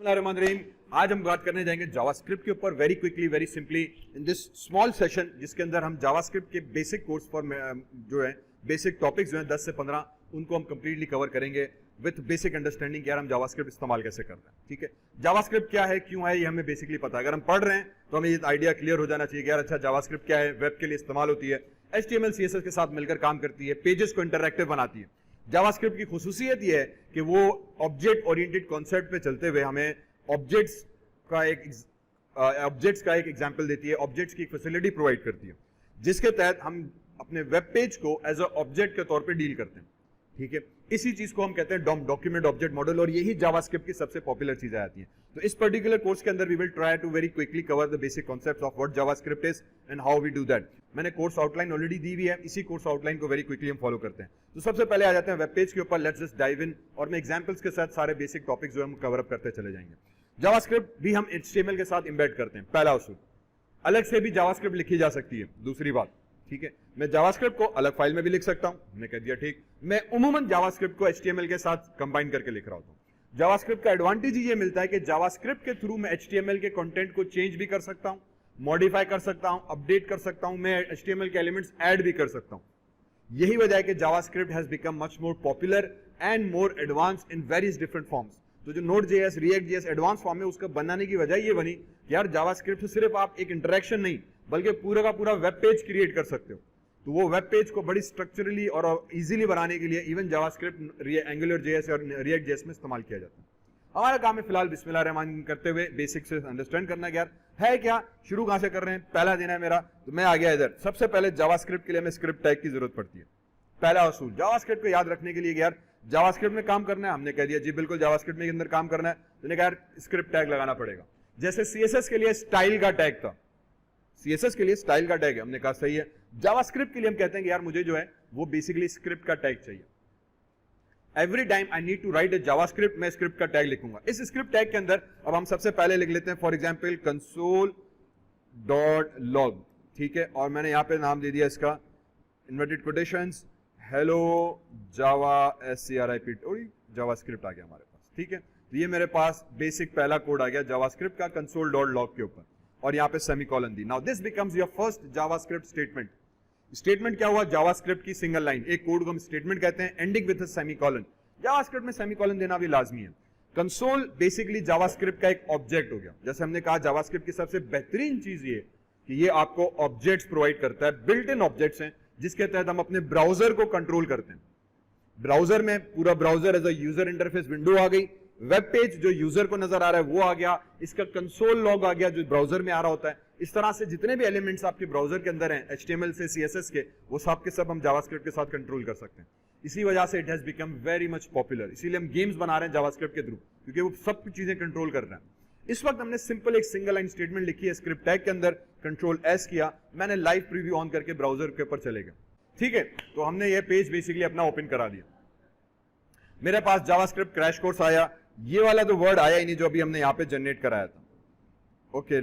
बिस्मिल्लाहिर्रहमानिर्रहीम। आज हम बात करने जाएंगे जावास्क्रिप्ट के ऊपर very quickly very simply in this small session, जिसके अंदर हम जावास्क्रिप्ट के बेसिक कोर्स फॉर जो है बेसिक टॉपिक्स जो हैं 10 से 15 उनको हम कंप्लीटली कवर करेंगे विथ बेसिक अंडरस्टैंडिंग कि यार हम जावास्क्रिप्ट इस्तेमाल कैसे करते हैं। ठीक है, जावास्क्रिप्ट क्या है, क्यों है, ये हमें बेसिकली पता है। अगर हम पढ़ रहे हैं तो हमें ये आइडिया क्लियर हो जाना चाहिए कि यार अच्छा जावास्क्रिप्ट क्या है, वेब के लिए इस्तेमाल होती है, HTML CSS के साथ मिलकर काम करती है, पेजेस को इंटरैक्टिव बनाती है। जावास्क्रिप्ट की खुसूसियत ये है कि वो ऑब्जेक्ट ओरिएंटेड कॉन्सेप्ट पे चलते हुए हमें ऑब्जेक्ट्स का एक एग्जांपल देती है, ऑब्जेक्ट्स की एक फैसिलिटी प्रोवाइड करती है, जिसके तहत हम अपने वेब पेज को एज अ ऑब्जेक्ट के तौर पे डील करते हैं। ठीक है, इसी चीज को हम कहते हैं डॉक्यूमेंट ऑब्जेक्ट मॉडल, और यही जावास्क्रिप्ट की सबसे पॉपुलर चीजें आती हैं। तो इस पर्टिकुलर कोर्स के अंदर we will try to very quickly cover the basic concepts of what JavaScript is and how we do that. मैंने कोर्स आउटलाइन ऑलरेडी दी हुई है, इसी कोर्स आउटलाइन को वेरी क्विकली हम फॉलो करते हैं। तो सबसे पहले आ जाते हैं वेब पेज के ऊपर, लेट्स जस्ट डाइव इन, और मैं एग्जांपल्स के साथ सारे बेसिक टॉपिक्स जो हम कवर अप करते चले जाएंगे। जावास्क्रिप्ट भी हम HTML के साथ इंबेड करते हैं, पहला उसूल। अलग से भी जावास्क्रिप्ट लिखी जा सकती है, दूसरी बात। ठीक है, मैं जावास्क्रिप्ट को अलग फाइल में भी लिख सकता हूं, हमने कह दिया ठीक। मैं उमूमन जावास्क्रिप्ट को HTML के साथ कंबाइन करके लिख रहा होता हूं। जावास्क्रिप्ट का एडवांटेज ये मिलता है कि जावास्क्रिप्ट के थ्रू मैं HTML के कंटेंट को चेंज भी कर सकता हूं, मॉडिफाई कर सकता हूं, अपडेट कर सकता हूं, मैं HTML के एलिमेंट्स ऐड भी कर सकता हूं। यही वजह है कि JavaScript has become much more popular and more advance in various different forms. तो जो Node.js, React.js एडवांस फॉर्म में उसका बनाने की वजह ये बनी कि यार जावास्क्रिप्ट से सिर्फ आप एक इंटरेक्शन नहीं बल्कि पूरा का पूरा वेब पेज क्रिएट कर सकते हो। तो वो वेब पेज को बड़ी स्ट्रक्चरली और इजीली बनाने के लिए इवन जावास्क्रिप्ट AngularJS और React.js में इस्तेमाल किया जाता है। हमारा काम है फिलहाल बिस्मिल्लाहिर्रहमान करते हुए बेसिक से अंडरस्टैंड करना कि यार है क्या, शुरू कहां से कर रहे हैं। पहला दिन है मेरा, तो मैं आ गया इधर। सबसे पहले जावास्क्रिप्ट के लिए हमें स्क्रिप्ट टैग की जरूरत पड़ती है। पहला असूल जावास्क्रिप्ट को याद रखने के लिए यार जावास्क्रिप्ट में काम करना है, हमने कह दिया जी बिल्कुल जावास्क्रिप्ट में अंदर काम करना है, तो कहा यार स्क्रिप्ट टैग लगाना पड़ेगा। जैसे CSS के लिए स्टाइल का टैग था, CSS के लिए स्टाइल का टैग है, हमने कहा सही है। जावास्क्रिप्ट के लिए हम कहते हैं कि यार मुझे जो है वो बेसिकली स्क्रिप्ट का टैग चाहिए। Every time I need to write a JavaScript, मैं स्क्रिप्ट का टैग लिखूंगा। इस स्क्रिप्ट टैग के अंदर अब हम सबसे पहले लिख लेते हैं फॉर एग्जांपल console.log। ठीक है, और मैंने यहां पे नाम दे दिया इसका इन्वर्टेड कोटेशंस हेलो जावा SCRIPT, और जावास्क्रिप्ट आ गया हमारे पास। ठीक है, तो ये मेरे पास बेसिक पहला कोड आ गया जावास्क्रिप्ट का console.log के ऊपर, और यहां पे semicolon the. Now this becomes your first JavaScript statement. Statement क्या हुआ, जावास्क्रिप्ट की सिंगल लाइन, एक कोड को हम स्टेटमेंट कहते हैं, ending with a semicolon. JavaScript में सेमीकोलन देना भी लाजमी है। कंसोल बेसिकली जावास्क्रिप्ट का एक ऑब्जेक्ट हो गया। जैसे हमने कहा जावास्क्रिप्ट की सबसे बेहतरीन चीज ये कि ये आपको ऑब्जेक्ट्स प्रोवाइड करता है, बिल्ट इन ऑब्जेक्ट्स हैं, जिसके तहत हम अपने ब्राउजर को कंट्रोल करते हैं। ब्राउजर में पूरा browser as a user interface window आ गई, वेब पेज जो यूजर को नजर आ रहा है वो आ गया, इसका कंसोल लॉग आ गया जो ब्राउजर में आ रहा होता है। इस तरह से जितने भी एलिमेंट्स आपके ब्राउजर के अंदर हैं HTML से CSS के, वो सब के सब हम जावास्क्रिप्ट के साथ कंट्रोल कर सकते हैं। इसी वजह से it has become very much popular. इसीलिए हम गेम्स बना रहे हैं जावास्क्रिप्ट के थ्रू, क्योंकि वो सब कुछ चीजें कंट्रोल कर रहे हैं। इस वक्त हमने सिंपल एक सिंगल लाइन स्टेटमेंट लिखी है स्क्रिप्ट टैग के अंदर, Ctrl+S किया, मैंने लाइव प्रीव्यू ऑन करके ब्राउजर के ऊपर चले गए। ठीक है, तो हमने ये पेज बेसिकली अपना ओपन करा दिया। मेरे पास जावास्क्रिप्ट क्रैश कोर्स आया, ये वाला तो वर्ड आया ही नहीं जो अभी हमने यहाँ पे जनरेट कराया था। ओके,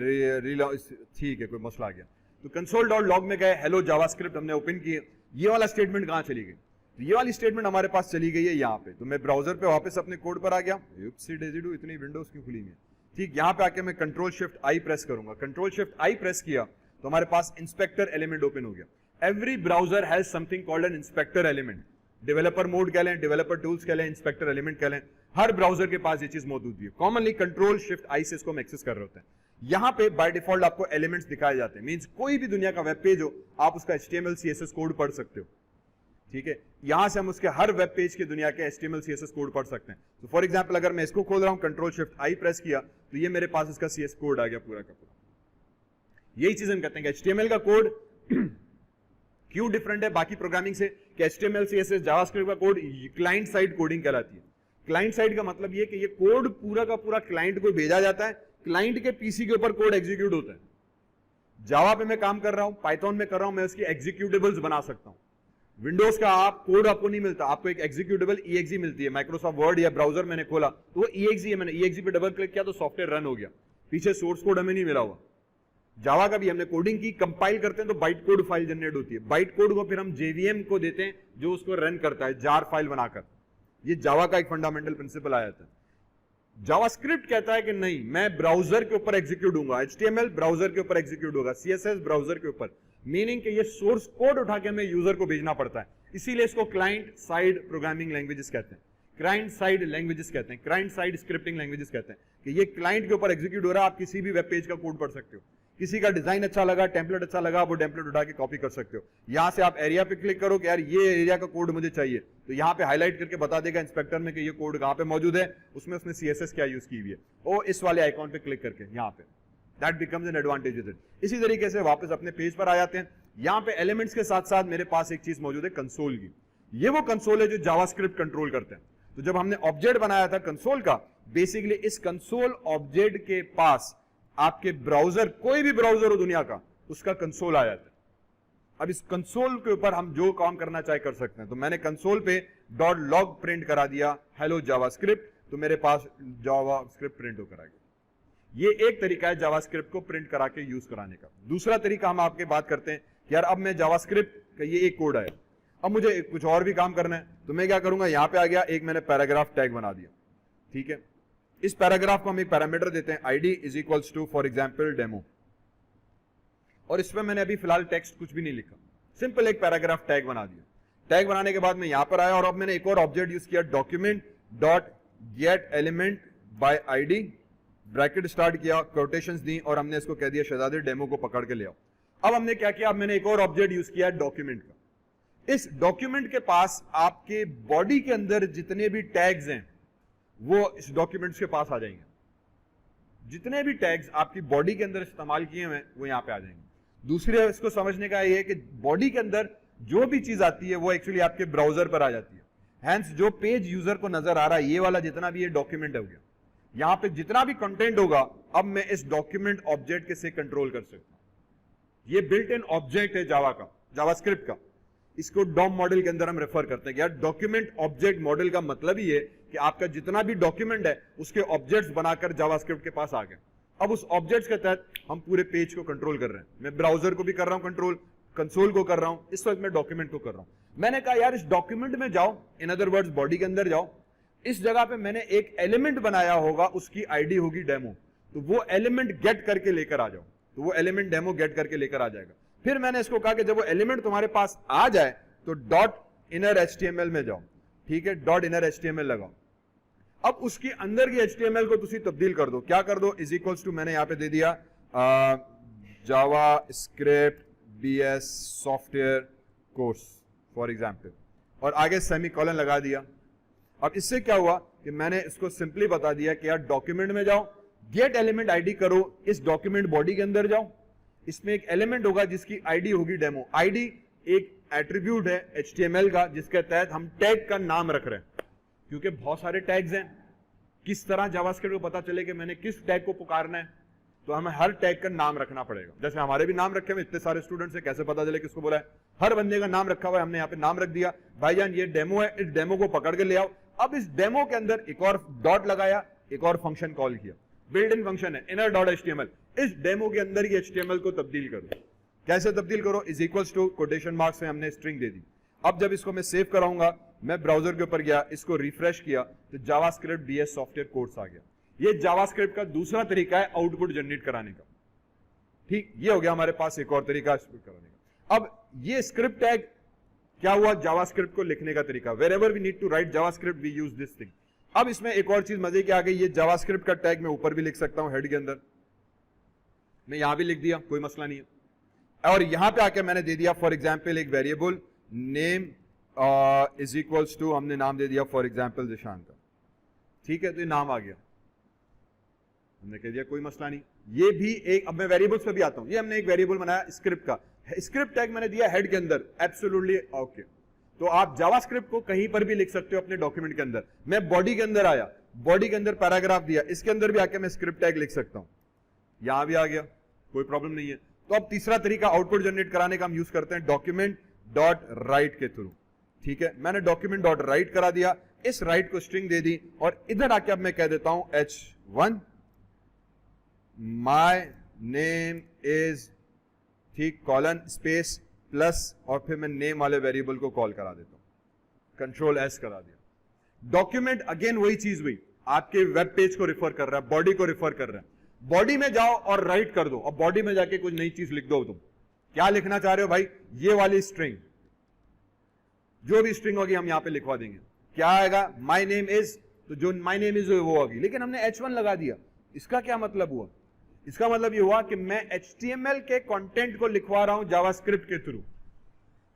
ठीक है, कोई मसला आ गया। तो console.log में गए, हेलो जावास्क्रिप्ट हमने ओपन किए, ये वाला स्टेटमेंट कहाँ चली गई, तो ये वाली स्टेटमेंट हमारे पास चली गई है यहाँ पे। तो मैं ब्राउजर पे वापस अपने कोड पर आ गया, इतनी विंडोज क्यों खुली है। ठीक, यहाँ पे आके मैं Ctrl+Shift+I प्रेस करूंगा। Ctrl+Shift+I प्रेस किया तो हमारे पास इंस्पेक्टर एलिमेंट ओपन हो गया। Every browser has something called an inspector element. Developer mode कह लें, डेवलपर टूल्स कह लें, इंस्पेक्टर एलिमेंट कह लें, हर ब्राउजर के पास ये चीज मौजूद है। कॉमनली Ctrl+Shift+I से इसको हम एक्सेस कर रहे होते हैं। यहां पे बाय डिफॉल्ट आपको एलिमेंट्स दिखाए जाते हैं, मींस कोई भी दुनिया का वेब पेज हो आप उसका HTML CSS कोड पढ़ सकते हो। ठीक है, यहां से हम उसके हर वेब पेज के दुनिया के HTML CSS कोड पढ़ सकते हैं। तो फॉर एग्जांपल अगर मैं इसको खोल रहा हूं, Ctrl+Shift+I प्रेस किया तो ये मेरे पास इसका CS कोड आ गया पूरा का पूरा। यही चीज हम कहते हैं कि HTML का कोड क्यों डिफरेंट है बाकी प्रोग्रामिंग से, कि HTML CSS जावास्क्रिप्ट का कोड क्लाइंट साइड कोडिंग कहलाती है। क्लाइंट साइड का मतलब ये कि ये कोड पूरा का पूरा क्लाइंट को भेजा जाता है, क्लाइंट के पीसी के ऊपर कोड एग्जीक्यूट होता है। जावा पे मैं काम कर रहा हूं, पाइथन में कर रहा हूं, मैं उसकी एग्जीक्यूटेबल्स बना सकता हूं। विंडोज का आप कोड आपको नहीं मिलता, आपको एक एग्जीक्यूटेबल EXE मिलती है। माइक्रोसॉफ्ट वर्ड या ब्राउजर मैंने खोला तो वो EXE है, मैंने EXE पे डबल क्लिक किया तो सॉफ्टवेयर रन हो गया, पीछे सोर्स कोड हमें नहीं मिला हुआ। जावा का भी हमने कोडिंग की, कंपाइल करते हैं तो बाइट कोड फाइल जनरेट होती है, बाइट कोड को फिर हम JVM को देते हैं जो उसको रन करता है जार फाइल बनाकर। ये जावा का एक फंडामेंटल प्रिंसिपल आया था। जावास्क्रिप्ट कहता है कि नहीं, मैं ब्राउजर के ऊपर एग्जीक्यूट दूंगा, HTML ब्राउजर के ऊपर एग्जीक्यूट होगा, CSS ब्राउजर के ऊपर, मीनिंग कि ये सोर्स कोड उठा के हमें यूजर को भेजना पड़ता है, इसीलिए इसको क्लाइंट साइड प्रोग्रामिंग लैंग्वेजेस कहते हैं, क्लाइंट साइड लैंग्वेजेस कहते हैं, क्लाइंट साइड स्क्रिप्टिंग लैंग्वेजेस कहते हैं कि ये क्लाइंट के ऊपर एग्जीक्यूट हो रहा है। आप किसी भी वेब पेज का कोड पढ़ सकते हो, किसी का डिजाइन अच्छा लगा, टेम्पलेट अच्छा लगा, वो टेम्पलेट उठा के कॉपी कर सकते हो। यहां से आप एरिया पे क्लिक करो कि यार ये एरिया का कोड मुझे चाहिए, तो यहां पे हाईलाइट करके बता देगा इंस्पेक्टर में कि ये कोड कहां पे मौजूद है, उसमें उसने CSS क्या यूज की हुई है, और इस वाले आइकॉन पे क्लिक करके यहां पे, that becomes an advantage with it. इसी तरीके से वापस अपने पेज पर आ जाते हैं। यहां पे एलिमेंट्स के साथ साथ मेरे पास एक चीज मौजूद है कंसोल की। ये वो कंसोल है जो जावास्क्रिप्ट कंट्रोल करते हैं। तो जब हमने ऑब्जेक्ट बनाया था कंसोल का, बेसिकली इस कंसोल ऑब्जेक्ट के पास आपके ब्राउजर, कोई भी ब्राउजर हो दुनिया का, उसका कंसोल आ जाता है। अब इस कंसोल के ऊपर हम जो काम करना चाहे कर सकते हैं। तो मैंने कंसोल पे .log प्रिंट करा दिया हेलो जावास्क्रिप्ट, तो मेरे पास जावास्क्रिप्ट प्रिंट होकर आ गया। ये एक तरीका है जावास्क्रिप्ट को प्रिंट करा के यूज कराने का। दूसरा तरीका हम आपके बात करते हैं कि यार अब मैं जावास्क्रिप्ट का ये एक कोड है, अब मुझे कुछ और भी काम करना है, तो मैं क्या करूंगा, यहां पे आ गया, एक मैंने पैराग्राफ टैग बना दिया। ठीक है, इस पैराग्राफ को हम एक पैरामीटर देते हैं ID is equals to for example demo, और इसमें मैंने अभी फिलहाल टेक्स्ट कुछ भी नहीं लिखा, सिंपल एक पैराग्राफ टैग बना दिया। टैग बनाने के बाद मैं यहां पर आया और अब मैंने एक और ऑब्जेक्ट यूज किया, document dot gate element by ID, bracket start किया, कोटेशंस दी और हमने इसको कह दिया शहजादे डेमो को पकड़ के ले आओ। अब हमने क्या किया, अब मैंने एक और ऑब्जेक्ट यूज किया डॉक्यूमेंट का। इस डॉक्यूमेंट के पास आपके बॉडी के अंदर जितने भी टैग्स हैं वो इस डॉक्यूमेंट्स के पास आ जाएंगे। जितने भी टैग्स आपकी बॉडी के अंदर इस्तेमाल किए हुए वो यहां पे आ जाएंगे। दूसरे इसको समझने का ये है कि बॉडी के अंदर जो भी चीज आती है वो एक्चुअली आपके ब्राउजर पर आ जाती है। हैंस जो पेज यूजर को नजर आ रहा है, ये वाला जितना भी ये डॉक्यूमेंट हो गया, यहां पे जितना भी कंटेंट होगा अब मैं इस डॉक्यूमेंट ऑब्जेक्ट के से कंट्रोल कर सकता हूं। ये बिल्ट इन ऑब्जेक्ट है जावा का, जावास्क्रिप्ट का। इसको डॉम मॉडल के अंदर हम रेफर करते हैं कि यार डॉक्यूमेंट ऑब्जेक्ट मॉडल का मतलब ही है कि आपका जितना भी डॉक्यूमेंट है उसके ऑब्जेक्ट्स बनाकर जावास्क्रिप्ट के पास आ गए। अब उस ऑब्जेक्ट्स के तहत हम पूरे पेज को कंट्रोल कर रहे हैं। मैं ब्राउजर को भी कर रहा हूं कंट्रोल, कंसोल को कर रहा हूं, इस वक्त मैं डॉक्यूमेंट को कर रहा हूं। मैंने कहा यार इस डॉक्यूमेंट में जाओ, इन अदर वर्ड्स बॉडी के अंदर जाओ, इस जगह पे मैंने एक एलिमेंट बनाया होगा, उसकी ID होगी डेमो, तो वो एलिमेंट गेट करके लेकर आ जाओ। तो वो एलिमेंट डेमो गेट करके लेकर आ जाएगा। फिर मैंने इसको कहा कि जब वो एलिमेंट तुम्हारे पास आ जाए तो डॉट इनर HTML में जाओ। ठीक है, डॉट इनर HTML लगाओ। अब उसके अंदर की HTML को तुसी तब्दील कर दो। क्या कर दो, इज इक्वल्स टू मैंने यहां पे दे दिया JavaScript BS software course for example, और आगे सेमीकोलन लगा दिया। अब इससे क्या हुआ कि मैंने इसको सिंपली बता दिया कि यार डॉक्यूमेंट में जाओ, गेट एलिमेंट ID करो, इस डॉक्यूमेंट बॉडी के अंदर जाओ, इसमें एक एलिमेंट होगा जिसकी ID होगी डेमो। ID एक एट्रीब्यूट है HTML का जिसके तहत हम टैग का नाम रख रहे हैं, क्योंकि बहुत सारे टैग्स हैं। किस तरह जावास्क्रिप्ट को पता चले कि मैंने किस टैग को पुकारना है, तो हमें हर टैग का नाम रखना पड़ेगा। जैसे हमारे भी नाम रखे हुए इतने सारे स्टूडेंट्स हैं, कैसे पता चले किसको बोला है, हर बंदे का नाम रखा हुआ है, हमने यहाँ पे नाम रख दिया, भाईजान ये डेमो है, इस डेमो को पकड़ के ले आओ। अब इस डेमो के अंदर एक और डॉट लगाया, एक और फंक्शन कॉल किया, बिल्ट इन फंक्शन है इनर डॉट HTML, इस डेमो के अंदर ही HTML को तब्दील करो। कैसे तब्दील करो, is equals to quotation mark से हमने स्ट्रिंग दे दी। अब जब इसको मैं सेव कराऊंगा, मैं ब्राउजर के ऊपर गया, इसको रिफ्रेश किया तो जावास्क्रिप्ट BS सॉफ्टवेयर कोर्स आ गया। ये जावास्क्रिप्ट का दूसरा तरीका है आउटपुट जनरेट कराने का। ठीक, ये हो गया हमारे पास एक और तरीका कराने का। अब ये स्क्रिप्ट टैग क्या हुआ, जावास्क्रिप्ट को लिखने का तरीका। Wherever we need to write JavaScript we use this thing. अब इसमें एक और चीज मजे की आ गई, ये जावास्क्रिप्ट का टैग मैं ऊपर भी लिख सकता हूं, हेड के अंदर मैं यहां भी लिख दिया, कोई मसला नहीं है। और यहां पे आके मैंने दे दिया फॉर एग्जाम्पल एक variable name is equals to, हमने नाम दे दिया फॉर एग्जाम्पल दिशांत का। ठीक है, तो ये नाम आ गया, हमने कह दिया कोई मसला नहीं। ये भी एक, अब मैं वेरिएबल्स पे भी आता हूं। ये हमने एक वेरिएबल बनाया स्क्रिप्ट का, स्क्रिप्ट टैग मैंने दिया हेड के अंदर, एब्सोल्युटली ओके। तो आप जावास्क्रिप्ट को कहीं पर भी लिख सकते हो अपने डॉक्यूमेंट के अंदर। मैं बॉडी के अंदर आया, बॉडी के अंदर पैराग्राफ दिया, इसके अंदर भी आके मैं स्क्रिप्ट टैग लिख सकता हूं, यहां भी आ गया, कोई प्रॉब्लम नहीं है। तो अब तीसरा तरीका आउटपुट जनरेट कराने का हम यूज करते हैं डॉक्यूमेंट डॉट राइट के थ्रू। ठीक है, मैंने डॉक्यूमेंट डॉट राइट करा दिया, इस राइट को स्ट्रिंग दे दी, और इधर आके अब मैं कह देता हूं H1 माय नेम इज, ठीक, कॉलन स्पेस प्लस, और फिर मैं नेम वाले वेरिएबल को कॉल करा देता हूं, कंट्रोल S करा दिया। डॉक्यूमेंट अगेन वही चीज हुई, आपके वेब पेज को रिफर कर रहा है, बॉडी को रिफर कर रहा है। बॉडी में जाओ और राइट कर दो, अब बॉडी में जाके कुछ नई चीज लिख दो। तुम क्या लिखना चाह रहे हो भाई? ये वाली स्ट्रिंग, जो भी स्ट्रिंग होगी हम यहां पे लिखवा देंगे। क्या आएगा? माई नेम इज, तो जो माई नेम इज वो होगी, लेकिन हमने H1 लगा दिया। इसका क्या मतलब हुआ? इसका मतलब ये हुआ कि मैं HTML के कंटेंट को लिखवा रहा हूं जावास्क्रिप्ट के थ्रू।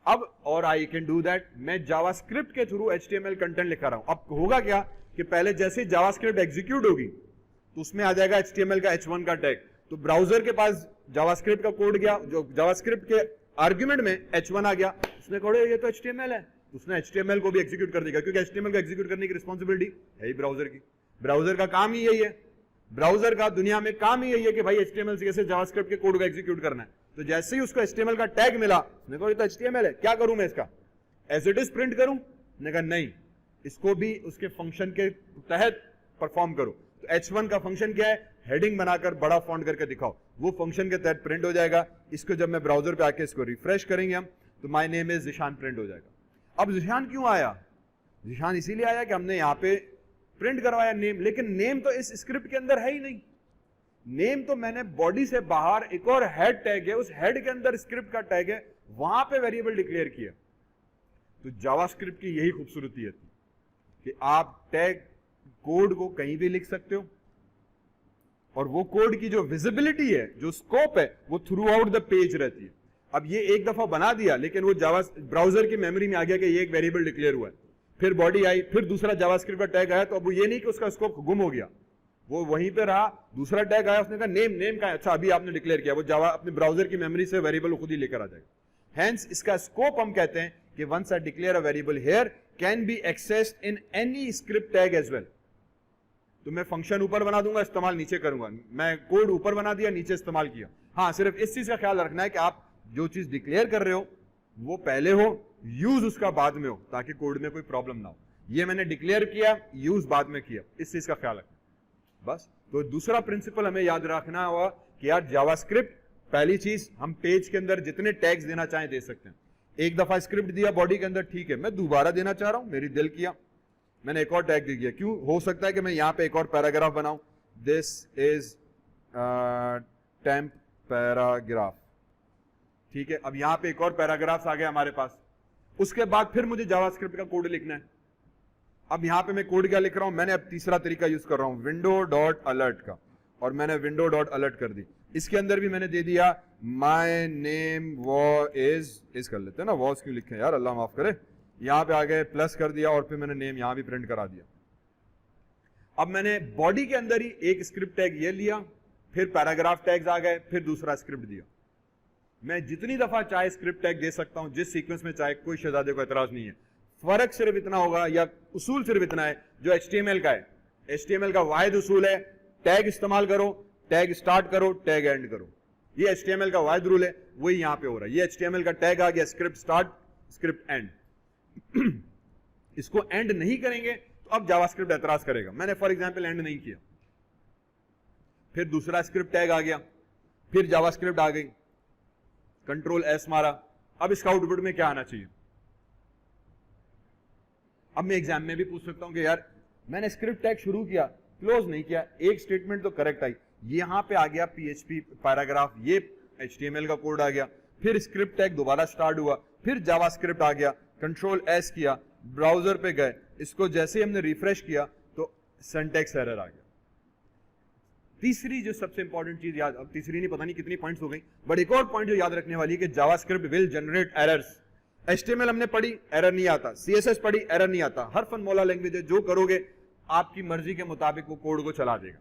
अब और आई कैन डू दैट, मैं जावास्क्रिप्ट के थ्रू HTML कंटेंट लिखा रहा हूं। अब होगा क्या कि पहले जैसे जावास्क्रिप्ट एग्जीक्यूट होगी तो उसमें आ जाएगा HTML का H1 का टैग। तो ब्राउजर के पास जावास्क्रिप्ट का कोड गया, जो जावास्क्रिप्ट के आर्ग्यूमेंट में H1 आ गया, उसने कहा ये तो HTML है, उसने HTML को भी एग्जीक्यूट कर देगा, क्योंकि HTML को एग्जीक्यूट करने की रिस्पॉन्सिबिलिटी है ही ब्राउजर की। ब्राउजर का काम ही यही है, ब्राउजर का दुनिया में काम ही यही है कि भाई HTML से कैसे जावास्क्रिप्ट के कोड को एग्जीक्यूट करना है। तो जैसे ही उसको HTML का टैग मिला, उसने कहा ये तो HTML है, क्या करूं मैं इसका? एज इट इज प्रिंट करूं? उसने कहा नहीं, इसको भी उसके फंक्शन के तहत परफॉर्म करो। तो H1 का फंक्शन क्या है? हेडिंग बनाकर बड़ा फॉन्ट करके दिखाओ, वो फंक्शन के तहत प्रिंट हो जाएगा। इसको जब मैं ब्राउजर पे आके इसको रिफ्रेश करेंगे हम, तो my name is Zeeshan print हो जाएगा। अब जिशान क्यों आया? जिशान इसीलिए आया कि हमने यहाँ पे प्रिंट करवाया नेम, लेकिन नेम तो इस स्क्रिप्ट के अंदर है ही नहीं। नेम तो मैंने बॉडी से बाहर एक और हेड टैग है, उस हेड के अंदर स्क्रिप्ट का टैग है, वहां पे वेरिएबल डिक्लेयर किया। तो जावास्क्रिप्ट की यही खूबसूरती है कि आप टैग कोड को कहीं भी लिख सकते हो, और वो कोड की जो विजिबिलिटी है, जो स्कोप है, वो थ्रू आउट द पेज रहती है। अब ये एक दफा बना दिया, लेकिन वो जावा ब्राउजर की मेमोरी में आ गया कि ये एक वेरिएबल डिक्लेयर हुआ है। फिर बॉडी आई, फिर दूसरा जावास्क्रिप्ट का टैग आया, तो अब वो ये नहीं कि उसका स्कोप गुम हो गया, वो वहीं पे रहा। दूसरा टैग आया, उसने कहा नेम, नेम का है, अच्छा अभी आपने डिक्लेयर किया, वो जावा अपने ब्राउजर की मेमोरी से वेरिएबल खुद ही लेकर आ जाएगा। हेंस इसका स्कोप हम कहते हैं कि once I declare a variable here can be accessed in any script tag as well. तो मैं फंक्शन ऊपर बना दूंगा, इस्तेमाल नीचे करूंगा, मैं कोड ऊपर बना दिया, नीचे इस्तेमाल किया। हाँ, सिर्फ इस चीज का ख्याल रखना है कि आप जो चीज डिक्लेयर कर रहे हो वो पहले हो, यूज उसका बाद में हो, ताकि कोड में कोई प्रॉब्लम ना हो। ये मैंने डिक्लेयर किया, यूज बाद में किया, इस चीज का ख्याल रखना बस। तो दूसरा प्रिंसिपल हमें याद रखना होगा कि यार जावास्क्रिप्ट, पहली चीज हम पेज के अंदर जितने टैग्स देना चाहें दे सकते हैं। एक दफा स्क्रिप्ट दिया बॉडी के अंदर, ठीक है, मैं दोबारा देना चाह रहा हूं, मेरी दिल किया, मैंने एक और टैग दे दिया। क्यों? हो सकता है कि मैं यहां पे एक और पैराग्राफ बनाऊं, दिस इज टेम्प पैराग्राफ, ठीक है। अब यहां पे एक और पैराग्राफ आ गया हमारे पास। उसके बाद फिर मुझे जावास्क्रिप्ट का कोड लिखना है। अब यहां पे मैं कोड क्या लिख रहा हूं? मैंने अब तीसरा तरीका यूज कर रहा हूं, विंडो डॉट अलर्ट का, और मैंने विंडो डॉट अलर्ट कर दी। इसके अंदर भी मैंने दे दिया माय नेम वो इज कर लेते हैं ना, वॉज क्यों लिखे यार, अल्लाह माफ करे। यहां पे आ गए, प्लस कर दिया, और फिर मैंने नेम यहां भी प्रिंट करा दिया। अब मैंने बॉडी के अंदर ही एक स्क्रिप्ट टैग ये लिया, फिर पैराग्राफ टैग्स आ गए, फिर दूसरा स्क्रिप्ट दिया। मैं जितनी दफा चाहे स्क्रिप्ट टैग दे सकता हूं, जिस सीक्वेंस में चाहे, कोई शहजादे को एतराज नहीं है। फर्क सिर्फ इतना होगा, या उसूल सिर्फ इतना है जो HTML का है। HTML का वाहिद उसूल है, टैग इस्तेमाल करो, टैग स्टार्ट करो, टैग एंड करो। ये HTML का वाहिद रूल है, वही यहां पे हो रहा है। ये HTML का टैग आ गया, स्क्रिप्ट स्टार्ट, स्क्रिप्ट एंड। इसको एंड नहीं करेंगे तो अब जावास्क्रिप्ट एतराज करेगा। मैंने फॉर एग्जांपल एंड नहीं किया, फिर दूसरा स्क्रिप्ट टैग आ गया, फिर जावास्क्रिप्ट आ गई, कंट्रोल S मारा। अब इसका आउटपुट में क्या आना चाहिए? अब मैं एग्जाम में भी पूछ सकता हूं कि यार मैंने स्क्रिप्ट टैग शुरू किया, क्लोज नहीं किया, एक स्टेटमेंट तो करेक्ट आई, यहां पे आ गया PHP पैराग्राफ, ये HTML का कोड आ गया, फिर स्क्रिप्ट टैग दोबारा स्टार्ट हुआ, फिर जावास्क्रिप्ट आ गया, कंट्रोल S किया, ब्राउजर पे गए, इसको जैसे ही हमने रिफ्रेश किया तो सिंटैक्स एरर आ गया। तीसरी जो सबसे इंपॉर्टेंट चीज याद, अब तीसरी नहीं, पता नहीं कितनी पॉइंट्स हो गई, बट एक और पॉइंट जो याद रखने वाली है कि JavaScript will generate errors. HTML हमने पढ़ी, एरर नहीं आता, CSS पढ़ी, एरर नहीं आता। हर फनमौला लैंग्वेज है, जो करोगे आपकी मर्जी के मुताबिक वो कोड को चला देगा।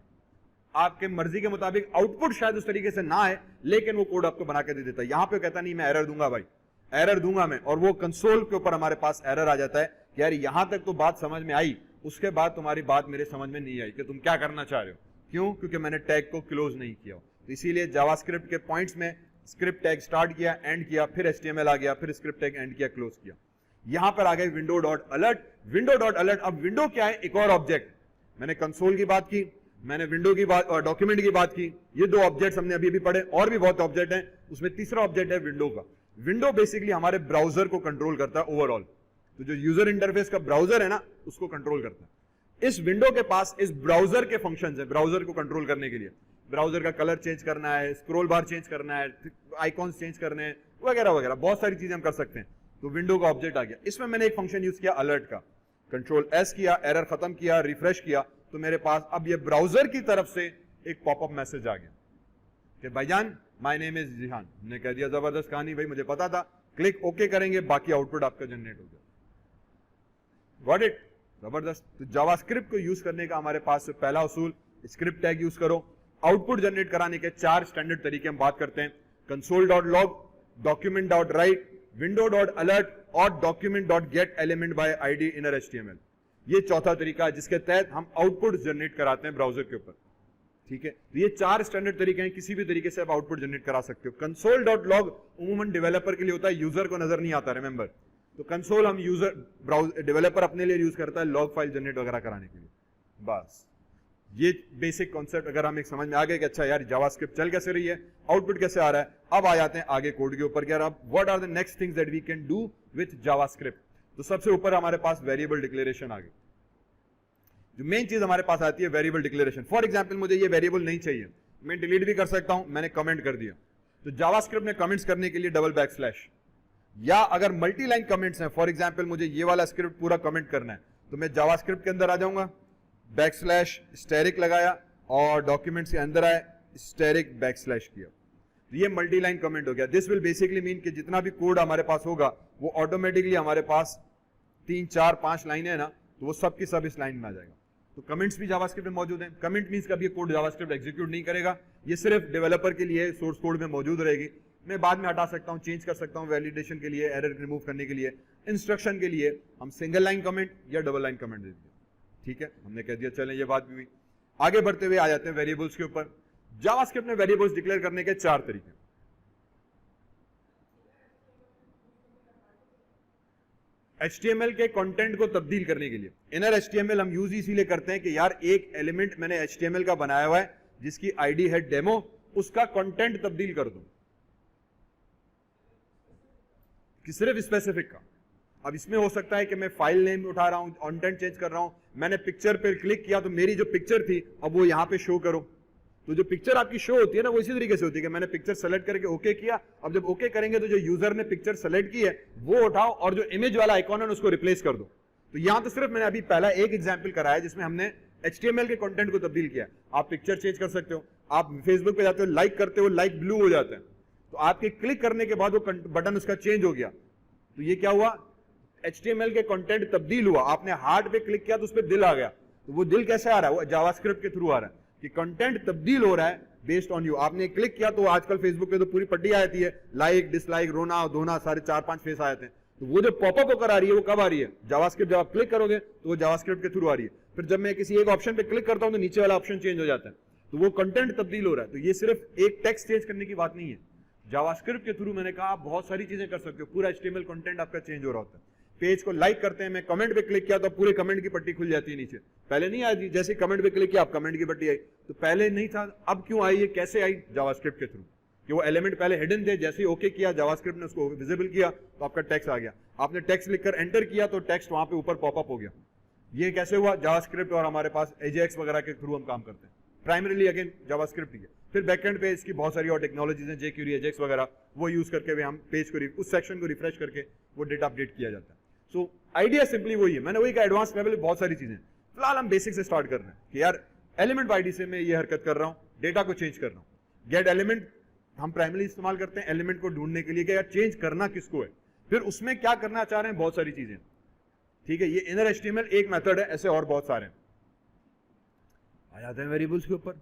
आपके मर्जी के मुताबिक आउटपुट शायद उस तरीके से ना आए, लेकिन वो कोड आपको बना के दे देता है। यहां पे कहता नहीं मैं एरर दूंगा भाई, एरर दूंगा मैं, और वो कंसोल के ऊपर हमारे पास एरर आ जाता है कि यार यहां तक तो बात समझ में आई, उसके बाद तुम्हारी बात मेरे समझ में नहीं आई कि तुम क्या करना चाह रहे हो। क्यों? क्योंकि मैंने टैग को क्लोज नहीं किया। तो इसीलिए जावास्क्रिप्ट के पॉइंट्स में स्क्रिप्ट टैग स्टार्ट किया, एंड किया, फिर HTML आ गया, फिर स्क्रिप्ट टैग एंड किया, क्लोज किया। यहां पर आ गए window dot alert. Window dot alert, अब विंडो क्या है? एक और ऑब्जेक्ट। मैंने कंसोल की बात की, मैंने विंडो की बात और डॉक्यूमेंट की बात की, ये दो ऑब्जेक्ट्स हमने अभी पढ़े, और भी बहुत ऑब्जेक्ट हैं, उसमें तीसरा ऑब्जेक्ट है विंडो का। विंडो बेसिकली हमारे ब्राउजर को कंट्रोल करता है ओवरऑल। तो जो यूजर इंटरफेस का ब्राउजर है ना, उसको कंट्रोल करता है। इस विंडो के पास इस ब्राउजर के फंक्शंस हैं, ब्राउजर को कंट्रोल करने के लिए, ब्राउजर का कलर चेंज करना है, स्क्रॉल बार चेंज करना है, आइकॉन्स चेंज करने हैं, वगैरह वगैरह बहुत सारी चीजें हम कर सकते हैं। तो विंडो का ऑब्जेक्ट आ गया। इसमें मैंने एक फंक्शन यूज किया अलर्ट का, कंट्रोल एस किया, एरर खत्म किया, रिफ्रेश किया, तो मेरे पास अब ये ब्राउजर की तरफ से एक पॉपअप मैसेज आ गया कि भाईजान माय नेम इज जिहान। हमने कह दिया जबरदस्त कहानी भाई, मुझे पता था, क्लिक ओके करेंगे, बाकी आउटपुट आपका जनरेट हो जाए। Got it? जबरदस्त। तो जावास्क्रिप्ट को यूज करने का हमारे पास पहला उसूल, स्क्रिप्ट टैग यूज करो। आउटपुट जनरेट कराने के 4 स्टैंडर्ड तरीके हम बात करते हैं, console.log, document.write, window.alert और document.get element by id inner HTML। ये चौथा तरीका है जिसके तहत हम आउटपुट जनरेट कराते हैं ब्राउजर के ऊपर। ठीक है, तो ये 4 स्टैंडर्ड तरीके हैं, किसी भी तरीके से आप आउटपुट जनरेट करा सकते हो। console.log उमूमन डेवलपर के लिए होता है, यूजर को नजर नहीं आता, रिमेंबर। तो कंसोल हम यूजर ब्राउजर डेवलपर अपने लिए यूज करता है लॉग फाइल जनरेट वगैरह कराने के लिए। बस ये बेसिक कॉन्सेप्ट अगर हम एक समझ में आ गए कि अच्छा यार जावास्क्रिप्ट चल कैसे रही है, आउटपुट कैसे आ रहा है, अब आ जाते हैं आगे कोड के ऊपर कि यार अब what are the next things that we can do with JavaScript. तो सबसे ऊपर हमारे पास वेरिएबल डिक्लेरेशन आ गई। जो मेन चीज हमारे पास आती है वेरिएबल डिक्लेरेशन। फॉर एग्जांपल मुझे ये वेरिएबल नहीं चाहिए, मैं डिलीट भी कर सकता हूं, मैंने कमेंट कर दिया, तो जावास्क्रिप्ट में कमेंट्स करने के लिए डबल \, या अगर मल्टी लाइन कमेंट्स हैं, फॉर एग्जांपल मुझे ये वाला स्क्रिप्ट पूरा कमेंट करना है, तो मैं जावास्क्रिप्ट के अंदर आ जाऊंगा, \* लगाया और डॉक्यूमेंट्स के अंदर आए, * किया, तो ये मल्टी लाइन कमेंट हो गया। दिस विल बेसिकली मीन कि जितना भी कोड हमारे पास होगा वो ऑटोमेटिकली हमारे पास 3, 4, 5 लाइनें है ना, तो वो सब की सब इस लाइन में आ जाएगा। तो कमेंट्स भी जावास्क्रिप्ट में मौजूद हैं। कमेंट मींस कभी कोड जावास्क्रिप्ट एग्जीक्यूट नहीं करेगा, ये सिर्फ डेवलपर के लिए सोर्स कोड में मौजूद रहेगी। मैं बाद में हटा सकता हूं, चेंज कर सकता हूं, वैलिडेशन के लिए, एरर रिमूव करने के लिए, इंस्ट्रक्शन के लिए हम सिंगल लाइन कमेंट या डबल लाइन कमेंट दे दिए। ठीक है, हमने कह दिया, चलें ये बात भी हुई। आगे बढ़ते हुए आ जाते हैं वेरिएबल्स के ऊपर। जावास्क्रिप्ट में वेरिएबल्स डिक्लेयर करने के 4 तरीके। HTML के कंटेंट को तब्दील करने के लिए इनर HTML हम यूज इसीलिए करते हैं कि यार एक एलिमेंट मैंने HTML का बनाया हुआ है जिसकी आईडी है डेमो, उसका कंटेंट तब्दील कर दूं कि सिर्फ स्पेसिफिक का। अब इसमें हो सकता है कि मैं फाइल नेम उठा रहा हूं, कंटेंट चेंज कर रहा हूं, मैंने पिक्चर पे क्लिक किया तो मेरी जो पिक्चर थी अब वो यहां पे शो करो। तो जो पिक्चर आपकी शो होती है ना, वो इसी तरीके से होती है कि मैंने पिक्चर सेलेक्ट करके ओके किया, अब जब ओके करेंगे तो जो यूजर ने पिक्चर सेलेक्ट की है वो उठाओ और जो इमेज वाला आइकॉन है उसको रिप्लेस कर दो। तो यहां तो सिर्फ मैंने अभी पहला एक एग्जांपल कराया जिसमें हमने HTML के कंटेंट को तब्दील किया। आप पिक्चर चेंज कर सकते हो, आप फेसबुक पे जाते हो, लाइक करते हो, लाइक ब्लू हो जाता है, तो आपके क्लिक करने के बाद वो बटन उसका चेंज हो गया। तो ये क्या हुआ, HTML के कंटेंट तब्दील हुआ। आपने हार्ट पे क्लिक किया तो उस पर दिल आ गया, तो वो दिल कैसे आ रहा है, वो जावास्क्रिप्ट के थ्रू आ रहा है कि कंटेंट तब्दील हो रहा है बेस्ड ऑन यू। आपने क्लिक किया तो आजकल फेसबुक पे तो पूरी पट्टी आ जाती है, लाइक, डिसलाइक, रोना धोना, सारे 4-5 फेस आ जाते हैं। तो वो जो पॉपअप होकर आ रही है वो कब आ रही है, जावास्क्रिप्ट जब आप क्लिक करोगे तो वो जावास्क्रिप्ट के थ्रू आ रही है। फिर जब मैं किसी एक ऑप्शन पे क्लिक करता हूं तो नीचे वाला ऑप्शन चेंज हो जाता है, तो वो कंटेंट तब्दील हो रहा है। तो ये सिर्फ एक टेक्स्ट चेंज करने की बात नहीं है, जावास्क्रिप्ट के थ्रू मैंने कहा आप बहुत सारी चीजें कर सकते हो। पूरा HTML कंटेंट आपका चेंज हो रहा होता है। पेज को लाइक करते हैं, मैं कमेंट पे क्लिक किया तो पूरे कमेंट की पट्टी खुल जाती है नीचे, पहले नहीं आई थी। जैसे कमेंट पे क्लिक किया आप कमेंट की पट्टी आई, तो पहले नहीं था, अब क्यों आई है, कैसे आई, जावास्क्रिप्ट के थ्रू, कि वो एलिमेंट पहले हिडन थे, जैसे ही ओके किया जावास्क्रिप्ट ने उसको विजिबल किया तो आपका टेक्स्ट आ गया। आपने टेक्स्ट लिखकर एंटर किया तो टेक्स्ट वहां पे ऊपर पॉपअप हो गया। ये कैसे हुआ, जावास्क्रिप्ट और हमारे पास AJAX वगैरह के थ्रू हम काम करते हैं। प्राइमरीली अगेन जावास्क्रिप्ट ही है, फिर बैकएंड पे इसकी बहुत सारी और टेक्नोलॉजीज हैं, jQuery, AJAX वगैरह, वो यूज करके भी हम पेज को उस सेक्शन को रिफ्रेश करके वो डेटा अपडेट किया जाता है। सो आइडिया सिंपली वही है, मैंने वही कहा एडवांस लेवल बहुत सारी चीजें। फिलहाल हम बेसिक से स्टार्ट कर रहे हैं कि यार एलिमेंट आईडी से मैं ये हरकत कर रहा हूँ, डेटा को चेंज कर रहा हूँ। गेट एलिमेंट हम प्राइमरी इस्तेमाल करते हैं एलिमेंट को ढूंढने के लिए कि यार चेंज करना किसको है, फिर उसमें क्या करना चाह रहे हैं, बहुत सारी चीजें। ठीक है, ये इनर HTML एक मेथड है, ऐसे और बहुत सारे हैं। आ जाते हैं वेरिएबल्स के ऊपर।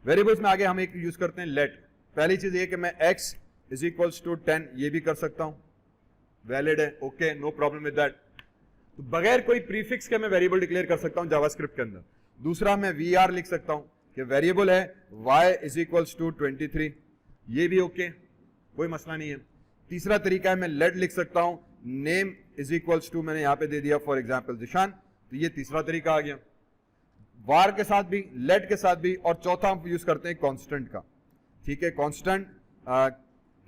वेरिएबल्स में आगे हम एक यूज करते हैं लेट। पहली चीज ये कि मैं x = 10 ये भी कर सकता हूं, वैलिड है, okay, no problem with that. तो बगैर कोई प्रीफिक्स के मैं वेरिएबल डिक्लेयर कर सकता हूं जावास्क्रिप्ट के अंदर। दूसरा मैं var लिख सकता हूं कि वेरिएबल है y = 23, ये भी ओके, कोई मसला नहीं है। तीसरा तरीका है मैं लेट लिख सकता हूं नेम = मैंने यहां पे दे दिया फॉर एग्जांपल जिशान, तो ये तीसरा तरीका आ गया। वार के साथ भी, लेट के साथ भी, और चौथा हम यूज करते हैं कांस्टेंट का। ठीक है, कांस्टेंट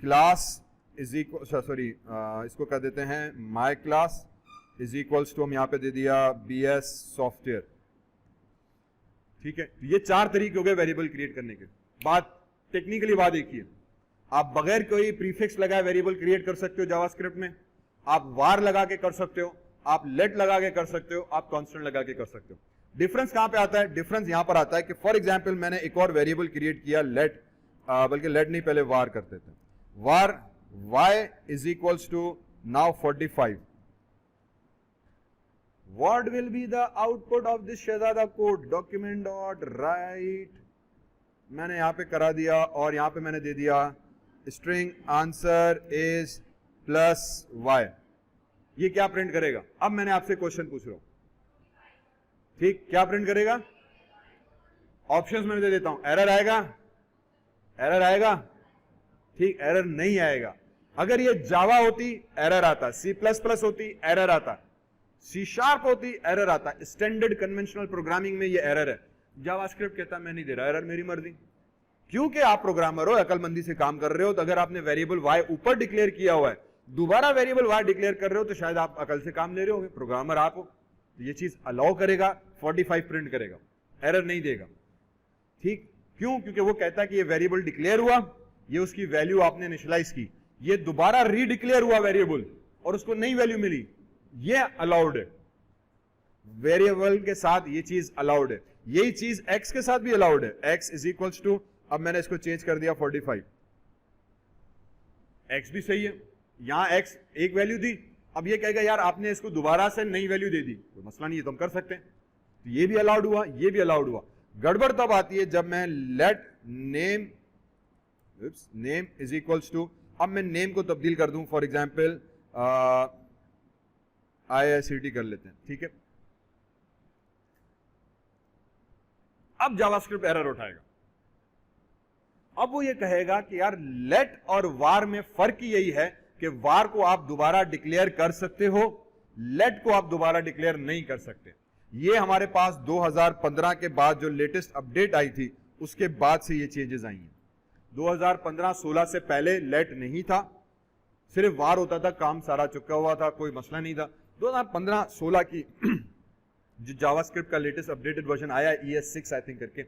क्लास इसको कह देते हैं माय क्लास = हम यहां पे दे दिया BS सॉफ्टवेयर। ठीक है, ये 4 तरीके हो गए वेरिएबल क्रिएट करने के। बात टेक्निकली बात एक ही है, आप बगैर कोई प्रीफिक्स लगाए वेरिएबल क्रिएट कर सकते हो जावास्क्रिप्ट में, आप वार लगा के कर सकते हो, आप लेट लगा के कर सकते हो, आप कांस्टेंट लगा के कर सकते हो। डिफरेंस कहां पे आता है? डिफरेंस यहां पर आता है कि फॉर एग्जांपल मैंने एक और वेरिएबल क्रिएट किया लेट, बल्कि लेट नहीं, पहले वार करते थे, वार y is equals to now 45. What will be the output of this Shehzada code? Document dot write, मैंने यहां पे करा दिया और यहां पे मैंने दे दिया string answer is plus y। ये क्या प्रिंट करेगा? अब मैंने आपसे क्वेश्चन पूछ रहा हूं, ठीक, क्या प्रिंट करेगा? ऑप्शंस मैंने दे देता हूं, एरर आएगा, एरर आएगा, ठीक, एरर नहीं आएगा। अगर ये जावा होती एरर आता, C++ होती एरर आता, C# होती एरर आता। स्टैंडर्ड कन्वेंशनल प्रोग्रामिंग में ये एरर है। जावास्क्रिप्ट कहता मैं नहीं दे रहा एरर, मेरी मर्जी, क्योंकि आप प्रोग्रामर हो, अकलमंदी से काम कर रहे हो। तो अगर आपने वेरिएबल y ऊपर डिक्लेयर किया हुआ है, दोबारा वेरिएबल y डिक्लेयर कर रहे हो, तो शायद आप अकल से काम ले रहे हो, प्रोग्रामर आप हो, तो ये चीज अलाउ करेगा, 45 प्रिंट करेगा, एरर नहीं देगा, ठीक। क्यों? क्योंकि वो कहता है कि ये वेरिएबल डिक्लेयर हुआ, ये उसकी वैल्यू आपने इनिशियलाइज की, ये दोबारा रीडिक्लेयर हुआ वेरिएबल और उसको नई वैल्यू मिली, ये अलाउड है। वेरिएबल के साथ ये चीज अलाउड है। यही चीज x के साथ भी अलाउड है। x इज इक्वल्स टू, अब मैंने इसको चेंज कर दिया 45, x भी सही है, यहां x एक वैल्यू दी, अब ये कहेगा यार आपने इसको दोबारा से नई वैल्यू दे दी, कोई मसला नहीं है, तो हम कर सकते हैं। तो ये भी अलाउड हुआ, ये भी अलाउड हुआ। गड़बड़ तब आती है जब मैं let name, name is equals to, अब मैं नेम को तब्दील कर दूं, फॉर एग्जाम्पल IICT कर लेते हैं, ठीक है। अब जावास्क्रिप्ट एरर उठाएगा, अब वो ये कहेगा कि यार लेट और वार में फर्क यही है कि वार को आप दोबारा डिक्लेयर कर सकते हो, लेट को आप दोबारा डिक्लेयर नहीं कर सकते। ये हमारे पास 2015 के बाद जो लेटेस्ट अपडेट आई थी, उसके बाद से ये चेंजेस आई हैं। 2015-16 से पहले लेट नहीं था, सिर्फ वार होता था, काम सारा चुका हुआ था, कोई मसला नहीं था। 2015-16 की जो जावास्क्रिप्ट का लेटेस्ट अपडेटेड वर्जन आया ES6 आई थिंक करके,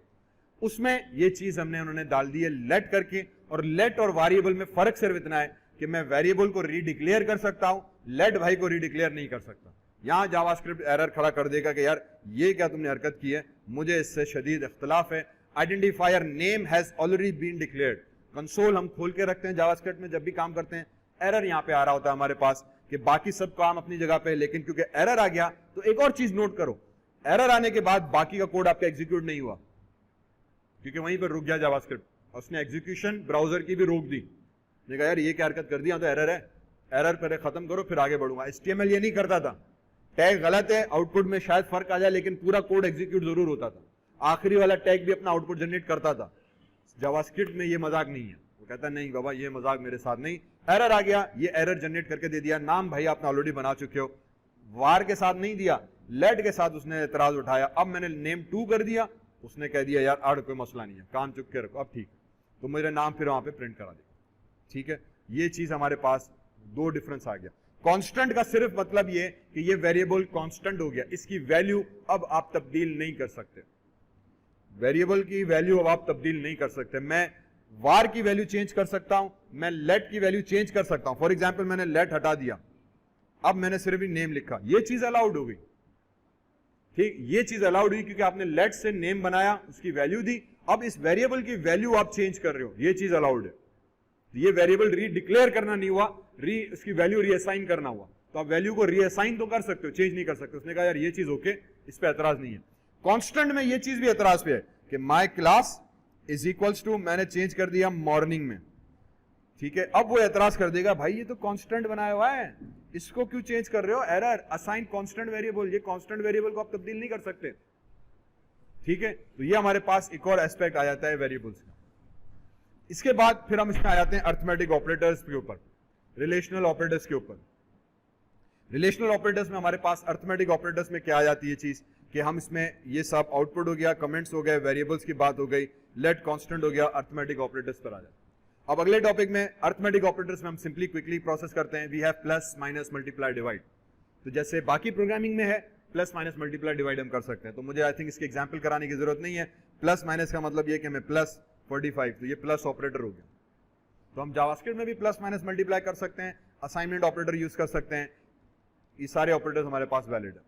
उसमें ये चीज उन्होंने डाल दी है लेट करके। और लेट और वेरिएबल में फर्क सिर्फ इतना है कि मैं वेरिएबल को रीडिक्लेयर कर सकता हूं, लेट भाई को रीडिक्लेयर नहीं कर सकता। यहां जावास्क्रिप्ट एरर खड़ा कर देगा कि यार ये क्या तुमने हरकत की है, मुझे इससे शदीद इख्तलाफ है। Identifier name has already been declared. Console हम खोल के रखते हैं जावास्क्रिप्ट में, जब भी काम करते हैं एरर यहां पे आ रहा होता है हमारे पास कि बाकी सब काम अपनी जगह पे है, लेकिन क्योंकि एरर आ गया तो एक और चीज नोट करो, एरर आने के बाद बाकी का कोड आपका एग्जीक्यूट नहीं हुआ, क्योंकि वहीं पर रुक गया जावास्क्रिप्ट, उसने एग्जीक्यूशन ब्राउजर की भी रोक दी। देखा यार ये क्या हरकत कर दी, तो एरर है, एरर पहले खत्म करो फिर आगे बढ़ूंगा। HTML ये नहीं करता था, टैग गलत है, आउटपुट में शायद फर्क आ जाए, लेकिन पूरा कोड एग्जीक्यूट जरूर होता था, आखिरी वाला टैग भी अपना आउटपुट जनरेट करता था। जावास्क्रिप्ट में ये मजाक नहीं है, वो कहता नहीं बाबा ये मजाक मेरे साथ नहीं। एरर आ गया, ये एरर जनरेट करके दे दिया, नाम भाई आपने ऑलरेडी बना चुके हो, वार के साथ नहीं दिया, लेट के साथ उसने एतराज उठाया। अब मैंने नेम 2 कर दिया, उसने कह दिया यार आड़ कोई मसला नहीं है, कान चुप के रखो, अब ठीक, तो मेरा नाम फिर वहां पे प्रिंट करा दे, ठीक है। ये चीज हमारे पास 2 डिफरेंस आ गया। कांस्टेंट का सिर्फ मतलब ये कि ये वेरिएबल कांस्टेंट हो गया, इसकी वैल्यू अब आप तब्दील नहीं कर सकते, वेरिएबल की वैल्यू अब आप तब्दील नहीं कर सकते। मैं वार की वैल्यू चेंज कर सकता हूं, मैं लेट की वैल्यू चेंज कर सकता हूं। फॉर एग्जाम्पल मैंने लेट हटा दिया, अब मैंने सिर्फ नेम लिखा, ये चीज अलाउड हो गई, ठीक, ये चीज अलाउड हुई क्योंकि आपने लेट से नेम बनाया, उसकी वैल्यू दी, अब इस वेरिएबल की वैल्यू आप चेंज कर रहे हो, ये चीज अलाउड है। ये वेरिएबल रीडिक्लेयर करना नहीं हुआ, उसकी वैल्यू रीअसाइन करना हुआ, तो आप वैल्यू को रीअसाइन तो कर सकते हो, चेंज नहीं कर सकते। उसने कहा यार ये चीज ओके, इस पे एतराज नहीं है। कांस्टेंट में ये चीज भी एतराज पे है कि my class is equals to, मैंने चेंज कर दिया मॉर्निंग में, ठीक है। अब वो एतराज कर देगा भाई ये तो कांस्टेंट बनाया हुआ है, इसको क्यों चेंज कर रहे हो, एरर, असाइन कांस्टेंट वेरिएबल, ये कांस्टेंट वेरिएबल को आप तब्दील नहीं कर सकते, ठीक है। तो ये हमारे पास एक और एस्पेक्ट आ जाता है वेरिएबल्स का। इसके बाद फिर हम इसमें आ जाते हैं अर्थमेटिक ऑपरेटर्स के ऊपर, रिलेशनल ऑपरेटर्स के ऊपर। रिलेशनल ऑपरेटर्स में हमारे पास अर्थमेटिक ऑपरेटर्स में क्या आ जाती है चीज कि हम इसमें ये सब आउटपुट हो गया, कमेंट्स हो गए, वेरिएबल्स की बात हो गई, लेट कांस्टेंट हो गया, अर्थमेटिक ऑपरेटर्स पर आ जाते हैं। अब अगले टॉपिक में अर्थमेटिक ऑपरेटर्स में हम सिंपली क्विकली प्रोसेस करते हैं, we have plus minus multiply divide. तो जैसे बाकी प्रोग्रामिंग में है प्लस माइनस मल्टीप्लाई डिवाइड हम कर सकते हैं। तो मुझे आई थिंक इसकी एग्जांपल कराने की जरूरत नहीं है। प्लस माइनस का मतलब ये कि मैं प्लस 45, तो ये प्लस ऑपरेटर हो गया। तो हम जावास्क्रिप्ट में भी प्लस माइनस मल्टीप्लाई कर सकते हैं, असाइनमेंट ऑपरेटर यूज कर सकते हैं। ये सारे ऑपरेटर्स हमारे पास वैलिड है,